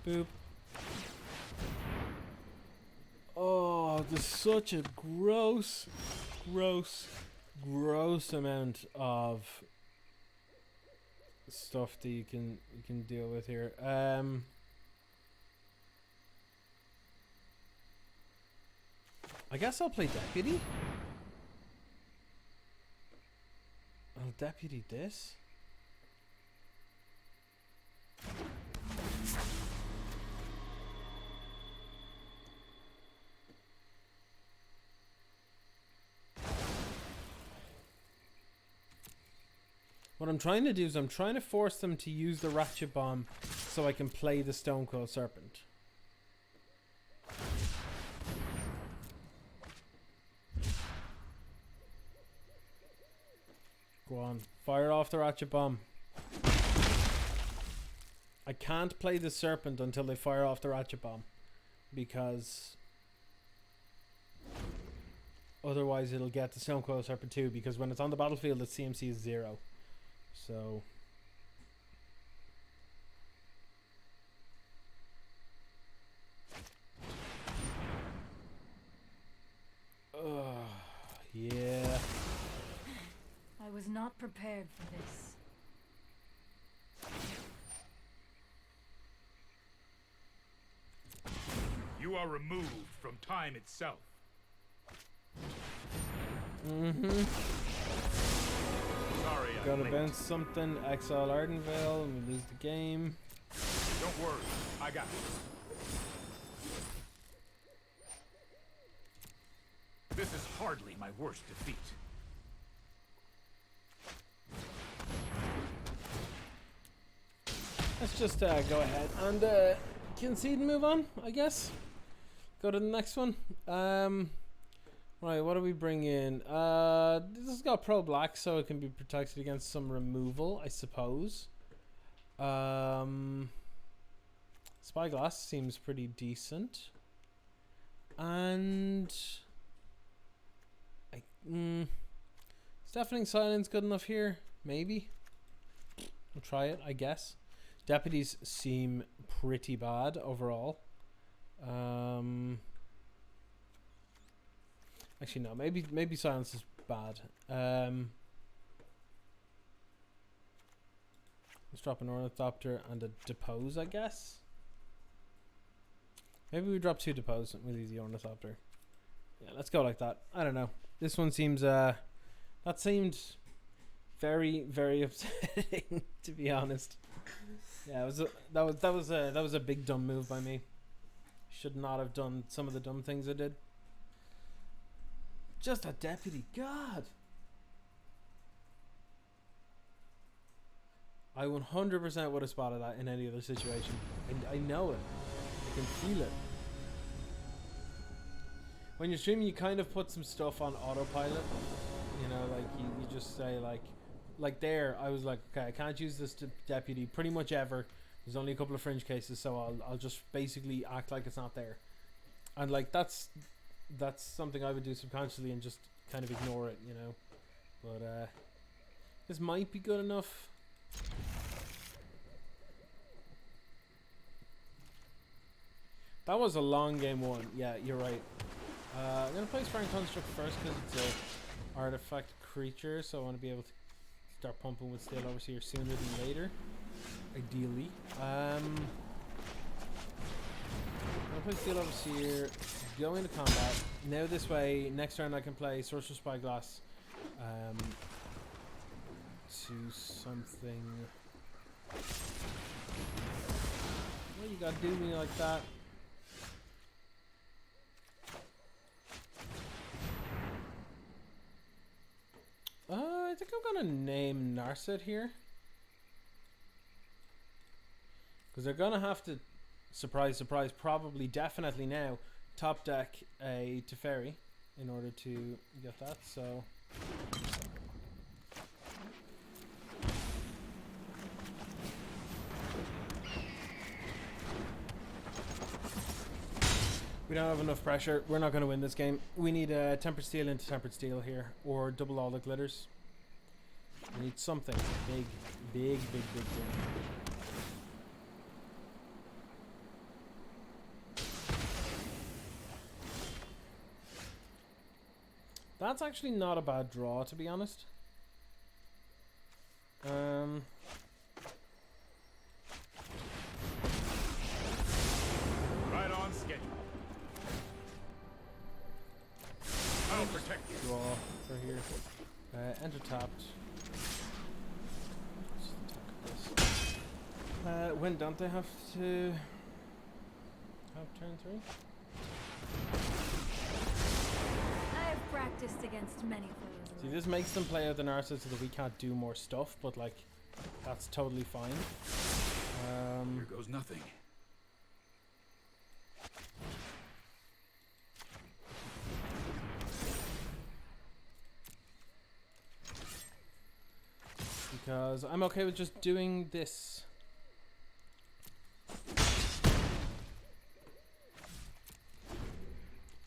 Boop. Oh, there's such a gross amount of stuff that you can deal with here. I guess I'll play Deputy. I'll Deputy this. What I'm trying to do is I'm trying to force them to use the Ratchet Bomb so I can play the Stone Cold Serpent. Go on, fire off the Ratchet Bomb. I can't play the Serpent until they fire off the Ratchet Bomb, because otherwise it'll get the Stone Cold Serpent too, because when it's on the battlefield its CMC is 0. So yeah. I was not prepared for this. You are removed from time itself. Sorry, I'm Gotta late. bounce something, exile Ardenvale, and we lose the game. Don't worry, I got this. This is hardly my worst defeat. Let's just go ahead and concede and move on, I guess. Go to the next one. Right, what do we bring in? This has got pro black, so it can be protected against some removal, I suppose. Spyglass seems pretty decent. And is Deafening Silence good enough here? Maybe. We'll try it, I guess. Deputies seem pretty bad overall. Actually, no. Maybe silence is bad. Let's drop an Ornithopter and a Depose, I guess. Maybe we drop 2 Depose and we leave the Ornithopter. Yeah, let's go like that. I don't know. This one seems that seemed very, very upsetting, to be honest. Yeah, that was a big dumb move by me. Should not have done some of the dumb things I did. Just a deputy, God. I 100% would have spotted that in any other situation. I know it. I can feel it. When you're streaming, you kind of put some stuff on autopilot. You know, like you just say like there, I was like, okay, I can't use this deputy pretty much ever. There's only a couple of fringe cases, so I'll just basically act like it's not there. And like that's something I would do subconsciously and just kind of ignore it, you know. But this might be good enough. That was a long game one. Yeah, you're right. I'm gonna play Sparring Construct first because it's a artifact creature, so I want to be able to start pumping with Steel Overseer sooner than later, ideally. I'm gonna play Steel Overseer, go into combat. Now this way, next turn I can play Sorcerer Spyglass to something. Well, you gotta do me like that. I think I'm gonna name Narset here, because they're gonna have to, surprise, surprise, probably, definitely now, top deck a Teferi in order to get that. So we don't have enough pressure. We're not going to win this game. We need a Tempered Steel into Tempered Steel here, or double all the glitters. We need something big, big, big, big, big. That's actually not a bad draw, to be honest. Right on schedule. I'll protect you. Draw for here. Enter tapped. When don't they have to have turn 3? I have practiced against many foes. See, this makes them play out the Narset so that we can't do more stuff, but like, that's totally fine. Here goes nothing. Because I'm okay with just doing this.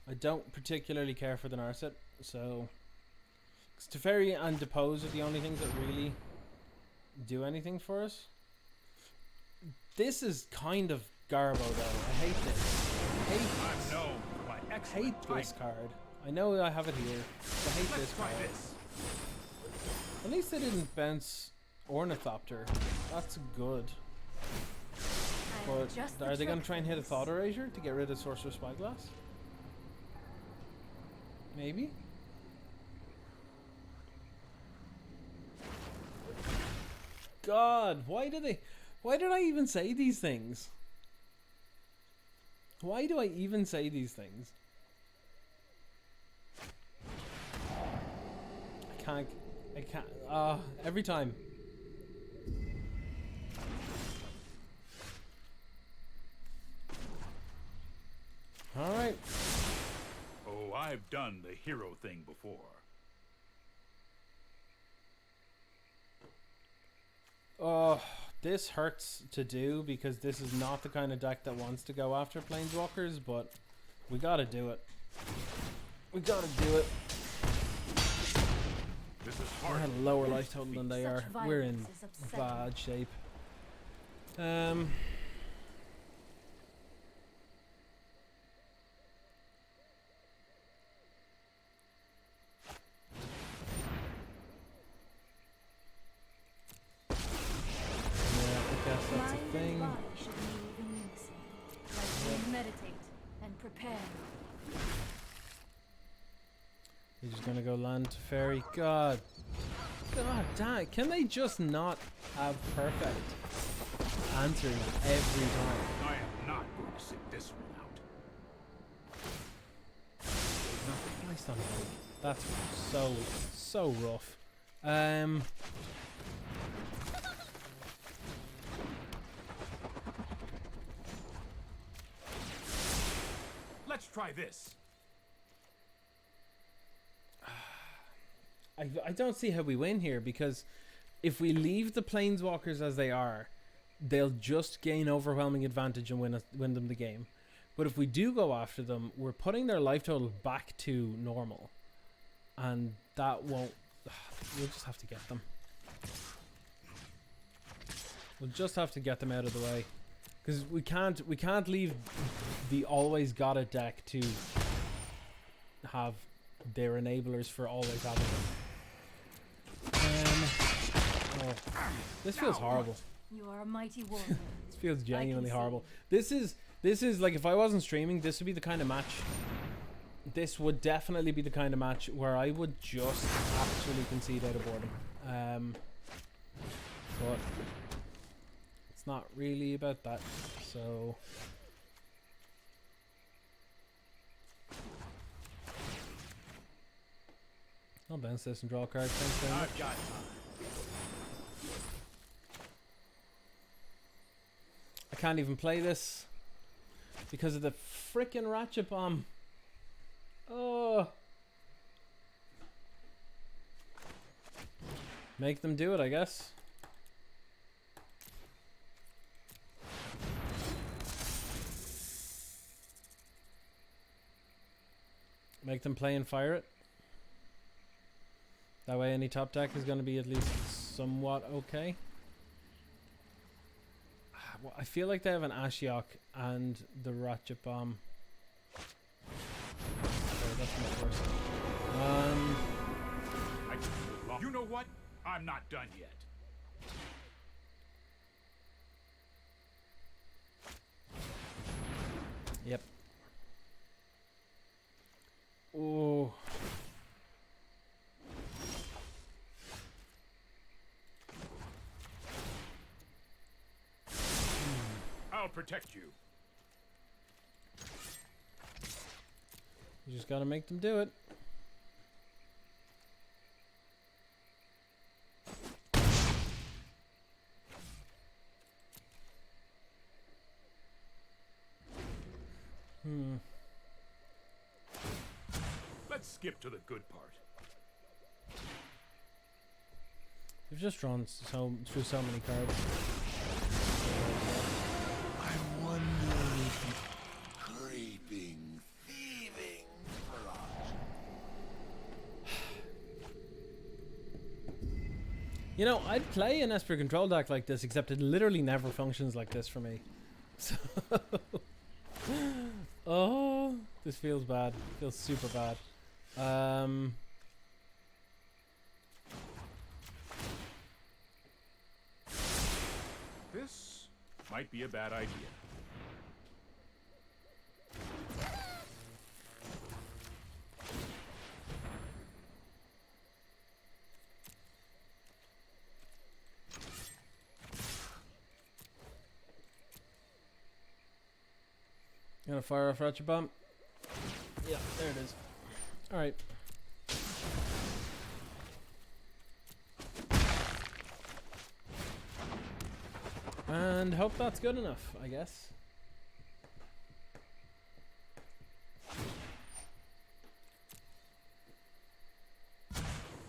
I don't particularly care for the Narset, so Teferi and Depose are the only things that really do anything for us. This is kind of garbo though. I hate this. I'm known for my I excellent hate this card. I know I have it here. But I hate Let's this try card. this. At least they didn't bounce Ornithopter. That's good. But are they going to try and hit a Thought Erasure to get rid of Sorcerer Spyglass? Maybe? God, why did I even say these things? Why do I even say these things? I can't, every time. Alright. Oh, I I've done the hero thing before. Oh, this hurts to do because this is not the kind of deck that wants to go after planeswalkers, but we gotta do it. We gotta do it. This is I hard. had a lower life total than they Such are. We're in violence is upsetting. bad shape. Yeah, I guess that's a Mind thing. and body should move in unison, like we meditate and prepare. You're just gonna go land to fairy. God damn it. Can they just not have perfect answers every time? I am not going to sit this one out. Christ on hold. That's so rough. Let's try this. I don't see how we win here, because if we leave the planeswalkers as they are, they'll just gain overwhelming advantage and win them the game. But if we do go after them, we're putting their life total back to normal, and that won't. We'll just have to get them. We'll just have to get them out of the way, because we can't leave the always got it deck to have their enablers for always having them. Oh, this feels horrible. You are a mighty warrior. This feels genuinely see. horrible. This is like, if I wasn't streaming, this would be the kind of match. This would definitely be the kind of match where I would just actually concede out of boredom. But it's not really about that. So I'll bounce this and draw a card. Thanks very much. I've got time. I can't even play this because of the frickin' ratchet bomb. Oh. Make them do it, I guess. Make them play and fire it. That way any top deck is going to be at least somewhat okay. Well, I feel like they have an Ashiok and the Ratchet Bomb. Okay, that's much worse. I can do it long. You know what? I'm not done yet. Yep. Oh. I'll protect you. You just gotta make them do it. Let's skip to the good part. We've just drawn through so many cards. I'm wondering, creeping, thieving mirage. You know, I'd play an Esper control deck like this, except it literally never functions like this for me. So oh, this feels bad. Feels super bad. This might be a bad idea. Gonna fire off Ratchet Bomb. Yeah, there it is. Alright. And hope that's good enough, I guess.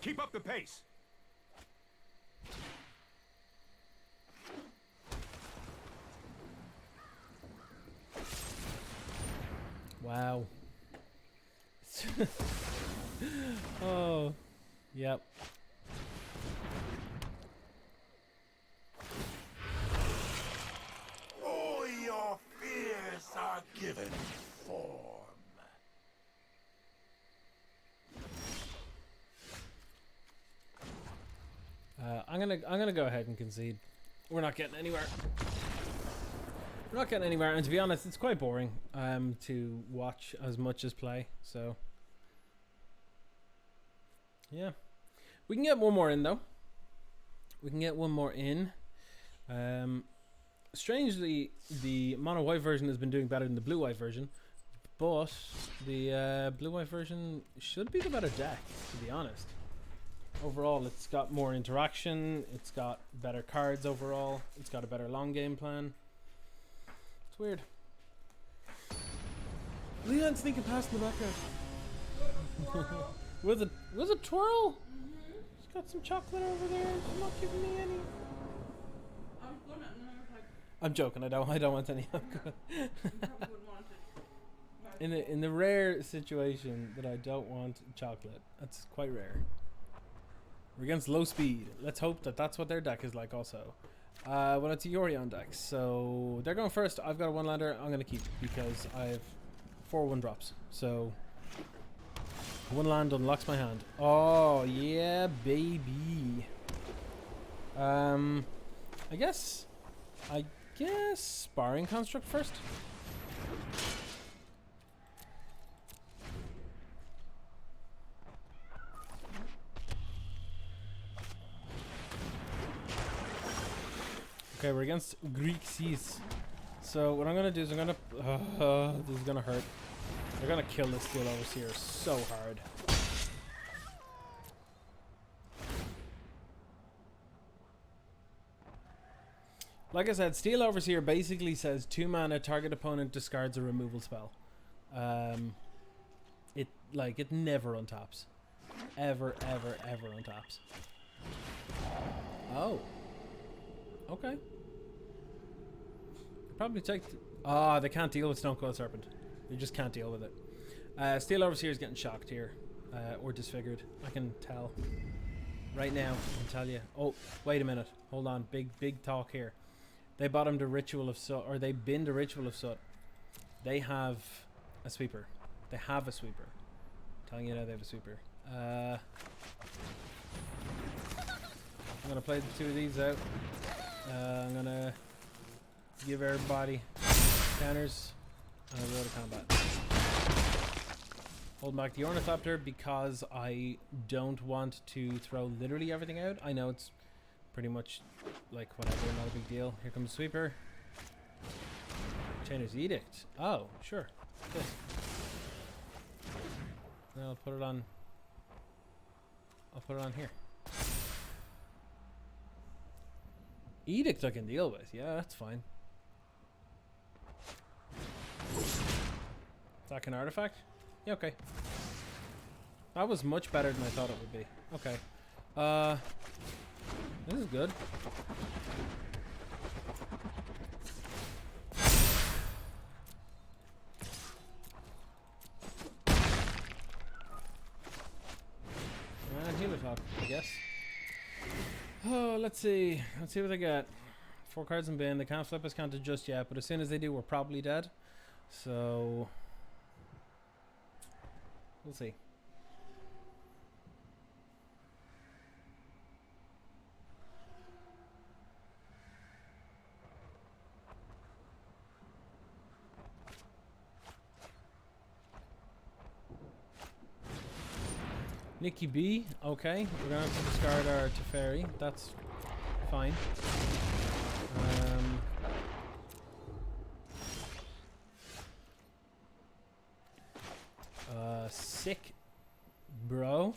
Keep up the pace. Wow. Oh, yep. All your fears are given form. I'm gonna go ahead and concede. We're not getting anywhere. We're not getting anywhere, and to be honest, it's quite boring to watch as much as play. So yeah, we can get one more in though. We can get one more in. Strangely, the mono white version has been doing better than the blue white version, but the blue white version should be the better deck, to be honest. Overall, it's got more interaction, it's got better cards overall, it's got a better long game plan. It's weird. Leon sneaking past in the background. with a twirl? She's got some chocolate over there. She's not giving me any. I'm joking. I don't want any. In the rare situation that I don't want chocolate, that's quite rare. We're against low speed. Let's hope that that's what their deck is like also. Well, it's a Yori on deck, so they're going first. I've got a one lander. I'm gonna keep because I have 4 1-drops. So one land unlocks my hand. Oh yeah, baby. I guess Sparring Construct first. Okay, we're against Greek Seas. So what I'm gonna do is I'm gonna this is gonna hurt. They're gonna kill this Steel Overseer so hard. Like I said, Steel Overseer basically says 2 mana, target opponent discards a removal spell. It never untaps. Ever untaps. Oh. Okay. Probably take... they can't deal with Stone Cold Serpent. They just can't deal with it. Steel Overseer is getting shocked here. Or disfigured. I can tell. Right now, I can tell you. Oh, wait a minute. Hold on. Big talk here. They bottomed a Ritual of Soot. Or they binned a Ritual of Soot. They have a sweeper. They have a sweeper. I'm telling you now they have a sweeper. I'm going to play the 2 of these out. I'm going to give everybody counters and I'll go to combat. Hold back the Ornithopter because I don't want to throw literally everything out. I know it's pretty much like whatever, not a big deal. Here comes Sweeper. Chainer's Edict. Oh, sure. This. Now I'll put it on. I'll put it on here. Edict I can deal with. Yeah, that's fine. Attack an artifact? Yeah, okay. That was much better than I thought it would be. Okay. This is good. Healer Talk, I guess. Oh, let's see. Let's see what they got. 4 cards in bin. They can't flip us counter just yet, but as soon as they do, we're probably dead. So we'll see. Nikki B, okay. We're gonna have to discard our Teferi. That's fine. Sick, bro.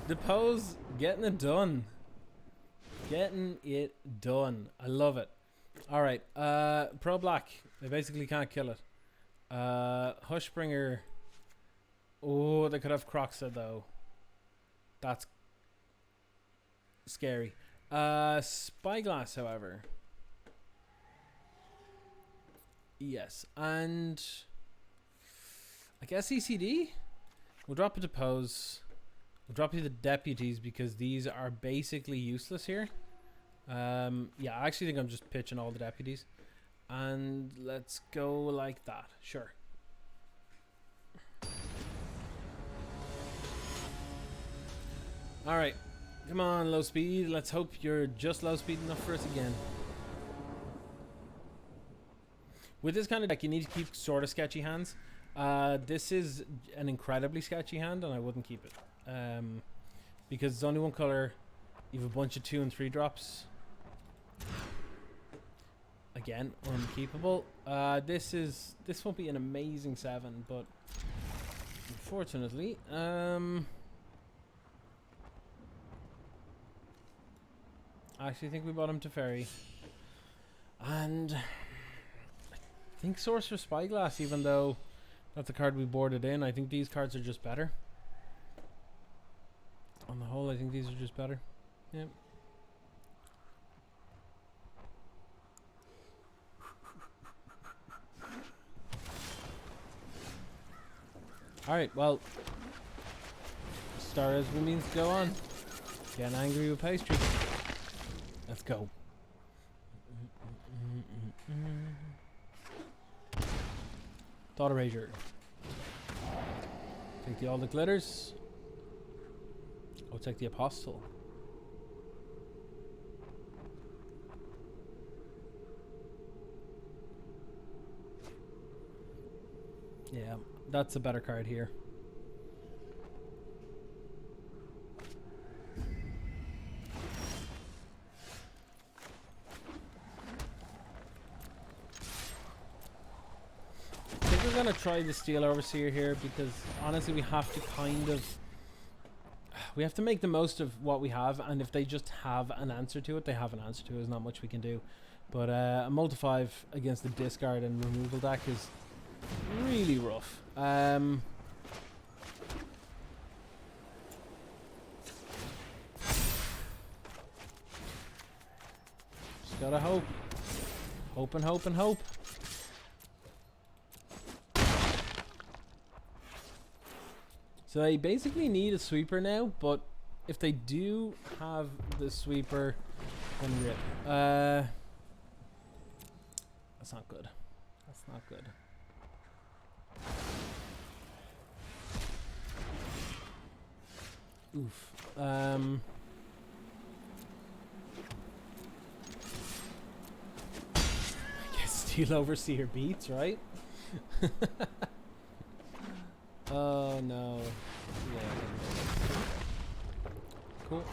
Depose, getting it done. Getting it done. I love it. Alright, Pro Black. They basically can't kill it. Hushbringer. Oh, they could have Croxa though. That's scary. Spyglass, however. Yes, and I guess ECD. We'll drop it to pose. We'll drop you the deputies because these are basically useless here. Yeah, I actually think I'm just pitching all the deputies. And let's go like that. Sure. Alright. Come on, low speed. Let's hope you're just low speed enough for us again. With this kind of deck, you need to keep sort of sketchy hands. This is an incredibly sketchy hand, and I wouldn't keep it. Because it's only one color. You have a bunch of 2 and 3 drops. Again, unkeepable. This won't be an amazing 7, but unfortunately, I actually think we bought him to Fairy, and I think Sorcerer Spyglass. Even though that's a card we boarded in, I think these cards are just better. On the whole, I think these are just better. Yep. Alright, well, start as we means to go on. Getting angry with pastry. Let's go. Thought Erasure. Take all the glitters. Oh, take the Apostle. Yeah, that's a better card here. I think we're gonna try the Steel Overseer here because honestly we have to we have to make the most of what we have, and if they just have an answer to it, they have an answer to it. There's not much we can do. But a multi-5 against the discard and removal deck is really rough. Just gotta hope. Hope and hope and hope. So they basically need a sweeper now, but if they do have the sweeper, then rip. That's not good. That's not good. Oof. I guess Steel Overseer beats, right? Oh no. Yeah. Cool.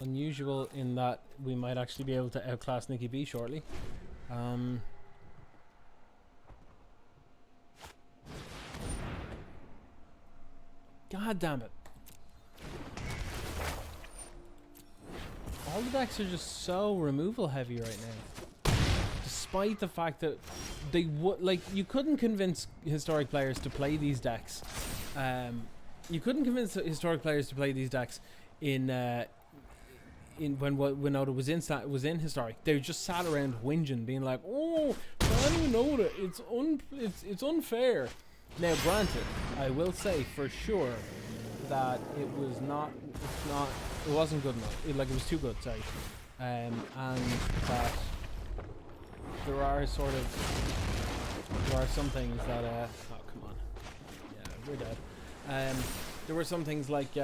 Unusual in that we might actually be able to outclass Nikki B shortly. God damn it. All the decks are just so removal heavy right now. Despite the fact that they would, like, you couldn't convince historic players to play these decks. You couldn't convince historic players to play these decks in when Oda was in historic. They just sat around whinging, being like, "Oh, banning Oda, it's unfair." Now, granted, I will say for sure that it wasn't good enough. It was too good, sorry. And that there are some things that oh come on, yeah, we're dead. There were some things like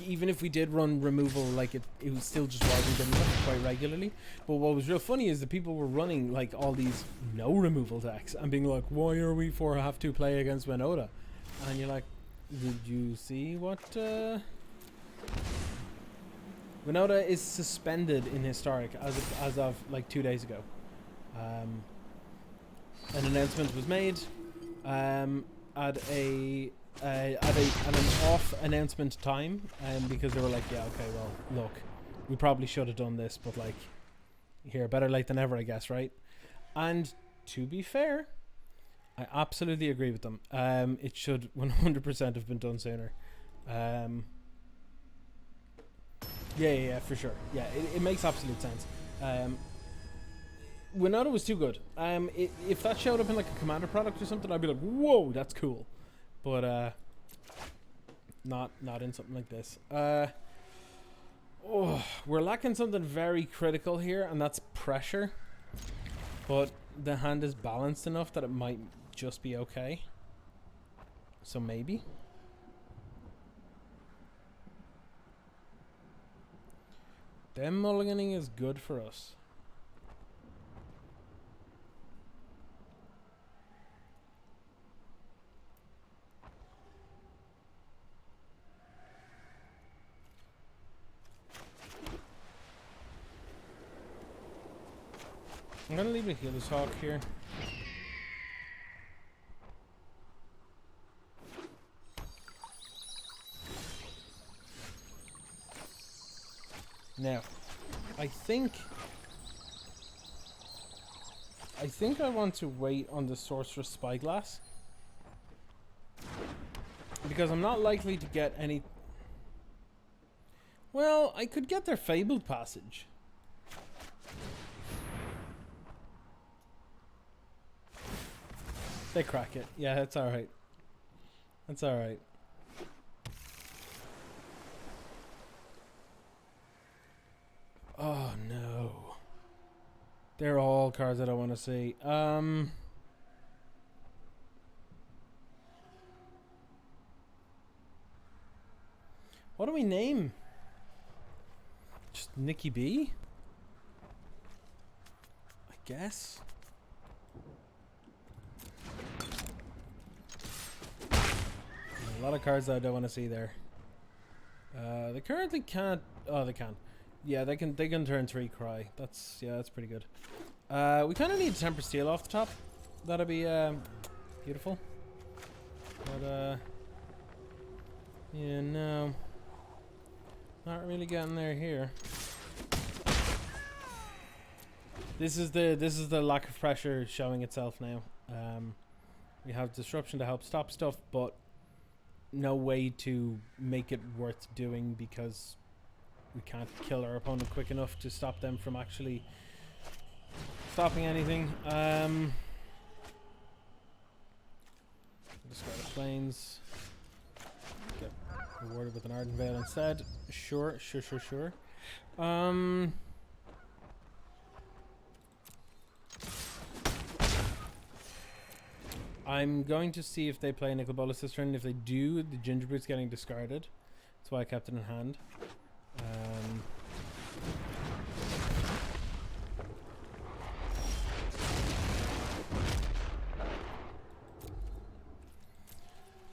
even if we did run removal, like it was still just wasn't good enough quite regularly. But what was real funny is that people were running like all these no removal decks and being like, why are we have to play against Winota? And you're like, did you see what Winota is suspended in historic as of like 2 days ago. An announcement was made at an off announcement time, because they were like, yeah, okay, well, look, we probably should have done this, but like, here. Better late than ever, I guess, right? And to be fair, I absolutely agree with them. It should 100% have been done sooner. Yeah, for sure. Yeah, it makes absolute sense. Winota was too good. If that showed up in like a Commander product or something, I'd be like, whoa, that's cool. But not in something like this. We're lacking something very critical here, and that's pressure. But the hand is balanced enough that it might just be okay. So maybe. Them mulliganing is good for us. I'm gonna leave it here, this hawk here. Now, I think I want to wait on the Sorceress Spyglass, because I'm not likely to get any. Well, I could get their Fabled Passage. They crack it. Yeah, that's alright. That's alright. Oh no. They're all cards that I want to see. What do we name? Just Nikki B? I guess. A lot of cards that I don't want to see there. They currently can't. Oh, they can. Yeah, they can. They can turn 3 cry. That's pretty good. We kind of need Tempered Steel off the top. That'd be beautiful. But yeah, no, not really getting there here. This is the lack of pressure showing itself now. We have disruption to help stop stuff, but no way to make it worth doing because we can't kill our opponent quick enough to stop them from actually stopping anything. Discard the planes. Get rewarded with an Ardent Veil instead. Sure. I'm going to see if they play Nicol Bolas this turn. If they do, the Gingerbread's getting discarded. That's why I kept it in hand.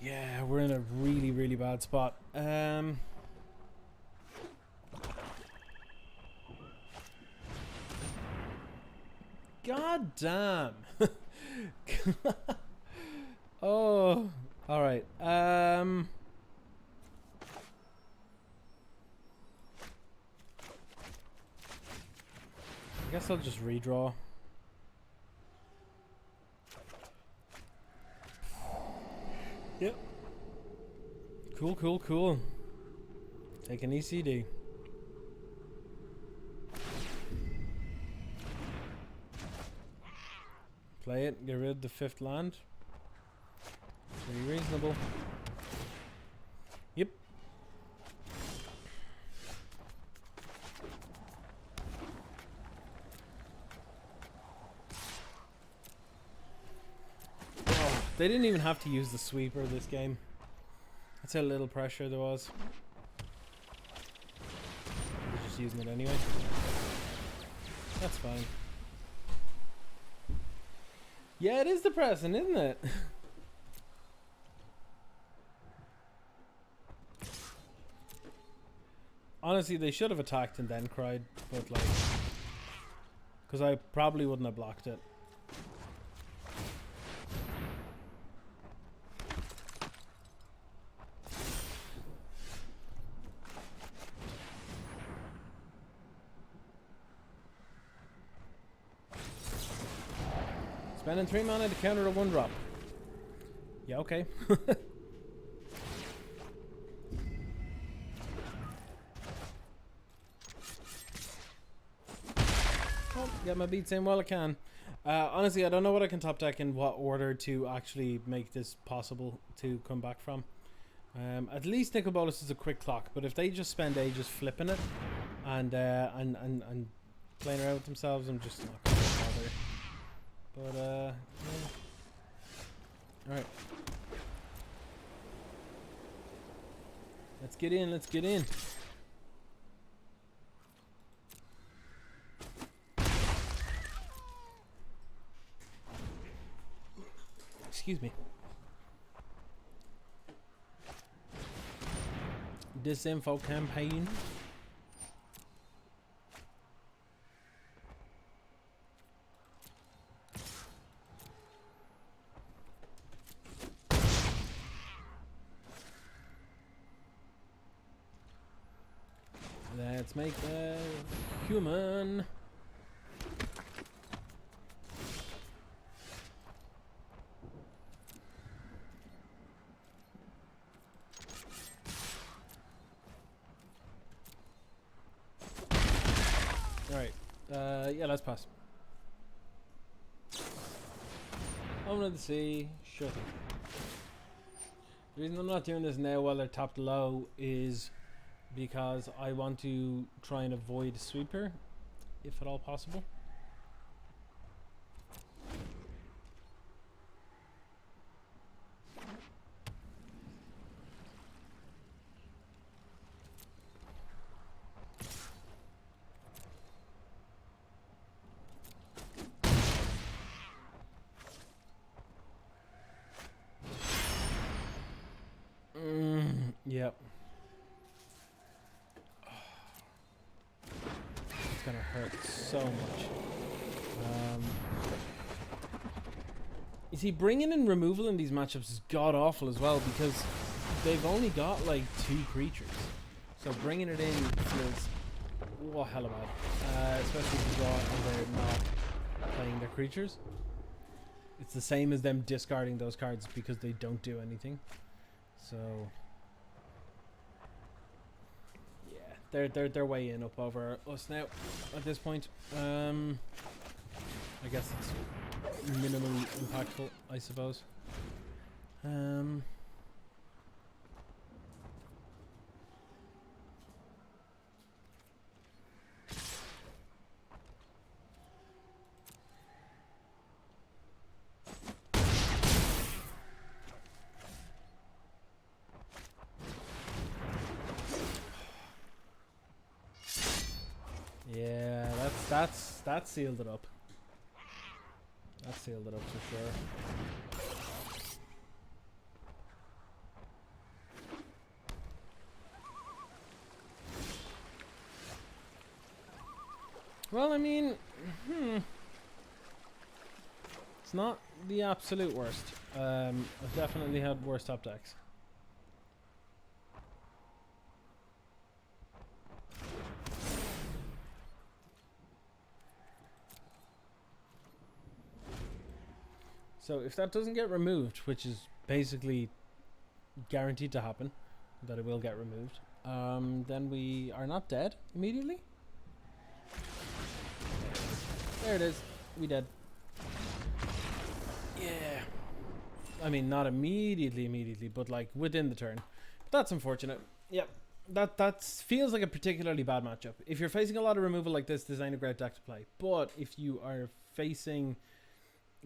Yeah, we're in a really, really bad spot. God damn. Oh, all right. I guess I'll just redraw. Yep. Cool. Take an ECD. Play it, get rid of the 5th land. Pretty reasonable. Yep. Oh, they didn't even have to use the sweeper this game. That's how little pressure there was. They're just using it anyway. That's fine. Yeah, it is depressing, isn't it? Honestly, they should have attacked and then cried, but like, because I probably wouldn't have blocked it. Spending 3 mana to counter a 1-drop. Yeah, okay. Oh, get my beats in while I can. Honestly, I don't know what I can top deck in what order to actually make this possible to come back from. At least Nicol Bolas is a quick clock, but if they just spend ages flipping it and playing around with themselves, I'm just not going to bother. But yeah. Alright. Let's get in, let's get in. Excuse me. Disinfo campaign. Let's make a human. Alright. Yeah, let's pass. Home of the sea. Shut up. The reason I'm not doing this now while they're tapped low is because I want to try and avoid a sweeper, if at all possible. Yep. It's gonna hurt so much. You see, bringing in removal in these matchups is god awful as well because they've only got like 2 creatures. So bringing it in feels hella bad. Especially if you draw and they're not playing their creatures. It's the same as them discarding those cards because they don't do anything. So yeah, they're way in up over us now at this point. I guess it's minimally impactful, I suppose. Yeah, that sealed it up. That sealed it up for sure. Well, I mean, it's not the absolute worst. I've definitely had worse top decks. So if that doesn't get removed, which is basically guaranteed to happen, that it will get removed, then we are not dead immediately. There it is. We dead. Yeah. I mean, not immediately, but like within the turn. That's unfortunate. Yep. That feels like a particularly bad matchup. If you're facing a lot of removal like this ain't a great deck to play. But if you are facing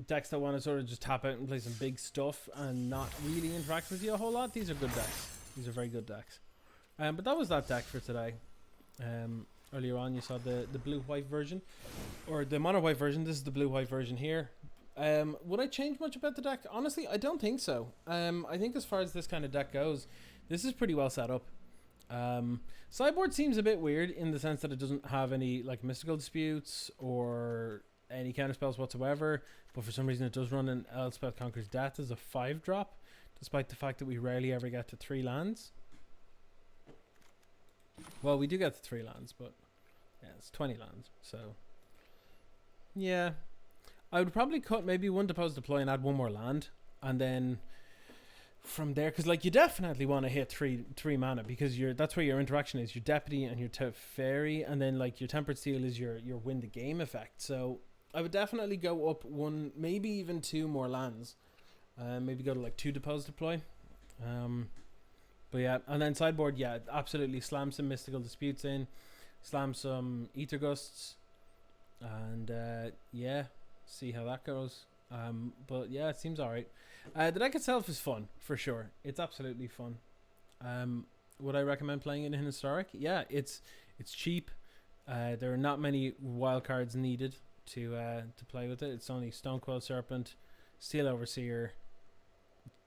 decks that want to sort of just tap out and play some big stuff and not really interact with you a whole lot, these are good decks. These are very good decks. But that was that deck for today. Earlier on you saw the blue-white version, or the mono-white version. This is the blue-white version here. Would I change much about the deck? Honestly, I don't think so. I think as far as this kind of deck goes, this is pretty well set up. Sideboard seems a bit weird in the sense that it doesn't have any like mystical disputes or any counter spells whatsoever, but for some reason it does run an Elspeth Conquers Death as a 5-drop, despite the fact that we rarely ever get to 3 lands. Well, we do get to 3 lands, but yeah, it's 20 lands, so yeah. I would probably cut maybe one Depose Deploy and add one more land, and then from there, because like you definitely want to hit three mana, because that's where your interaction is, your Deputy and your Teferi, and then like your Tempered Steel is your win the game effect. So I would definitely go up one, maybe even two more lands. Maybe go to like 2 Depose Deploy. But yeah, and then sideboard, yeah, absolutely slam some Mystical Disputes in, slam some Ether Gusts, and yeah, see how that goes. But yeah, it seems alright. The deck itself is fun, for sure. It's absolutely fun. Would I recommend playing it in Historic? Yeah, it's cheap. There are not many wild cards needed to play with it. It's only Stonecoil Serpent, Steel Overseer,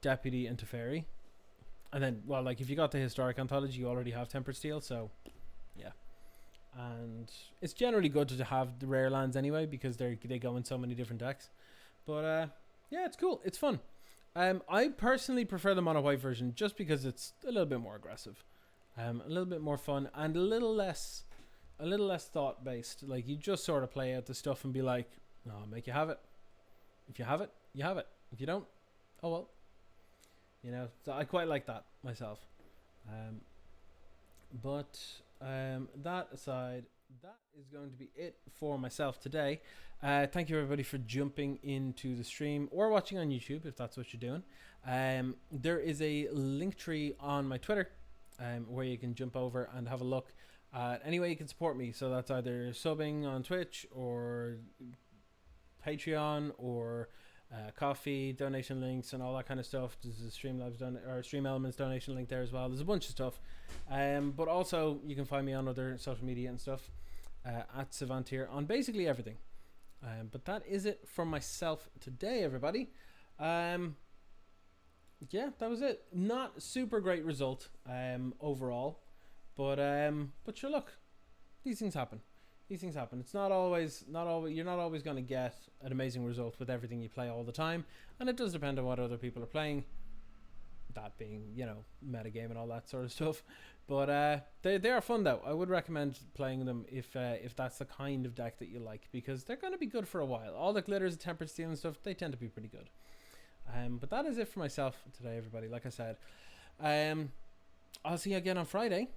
Deputy, and Teferi. And then, well, like if you got the Historic Anthology, you already have Tempered Steel, so yeah. And it's generally good to have the rare lands anyway, because they go in so many different decks. But yeah, it's cool. It's fun. I personally prefer the mono white version just because it's a little bit more aggressive, a little bit more fun, and a little less thought based. Like you just sort of play out the stuff and be like, "No, I'll make you have it. If you have it, you have it. If you don't, oh well." You know, so I quite like that myself. But that aside, that is going to be it for myself today. Thank you everybody for jumping into the stream or watching on YouTube if that's what you're doing. There is a link tree on my Twitter where you can jump over and have a look at any way you can support me. So that's either subbing on Twitch or Patreon or coffee, donation links, and all that kind of stuff. There's a Streamlabs Stream Elements donation link there as well. There's a bunch of stuff. But also you can find me on other social media and stuff at Savantier on basically everything. But that is it from myself today, everybody. Yeah, that was it. Not super great result overall, but sure, look, these things happen. It's not always you're not always going to get an amazing result with everything you play all the time, and it does depend on what other people are playing, that being, you know, metagame and all that sort of stuff. But they are fun though. I would recommend playing them if that's the kind of deck that you like, because they're going to be good for a while. All the glitters and Tempered Steel and stuff, they tend to be pretty good. But that is it for myself today, everybody. Like I said, I'll see you again on Friday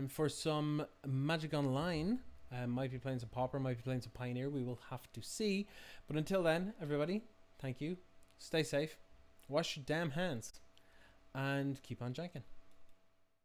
for some Magic Online. Might be playing some Pauper, might be playing some Pioneer. We will have to see. But until then, everybody, thank you. Stay safe. Wash your damn hands. And keep on janking.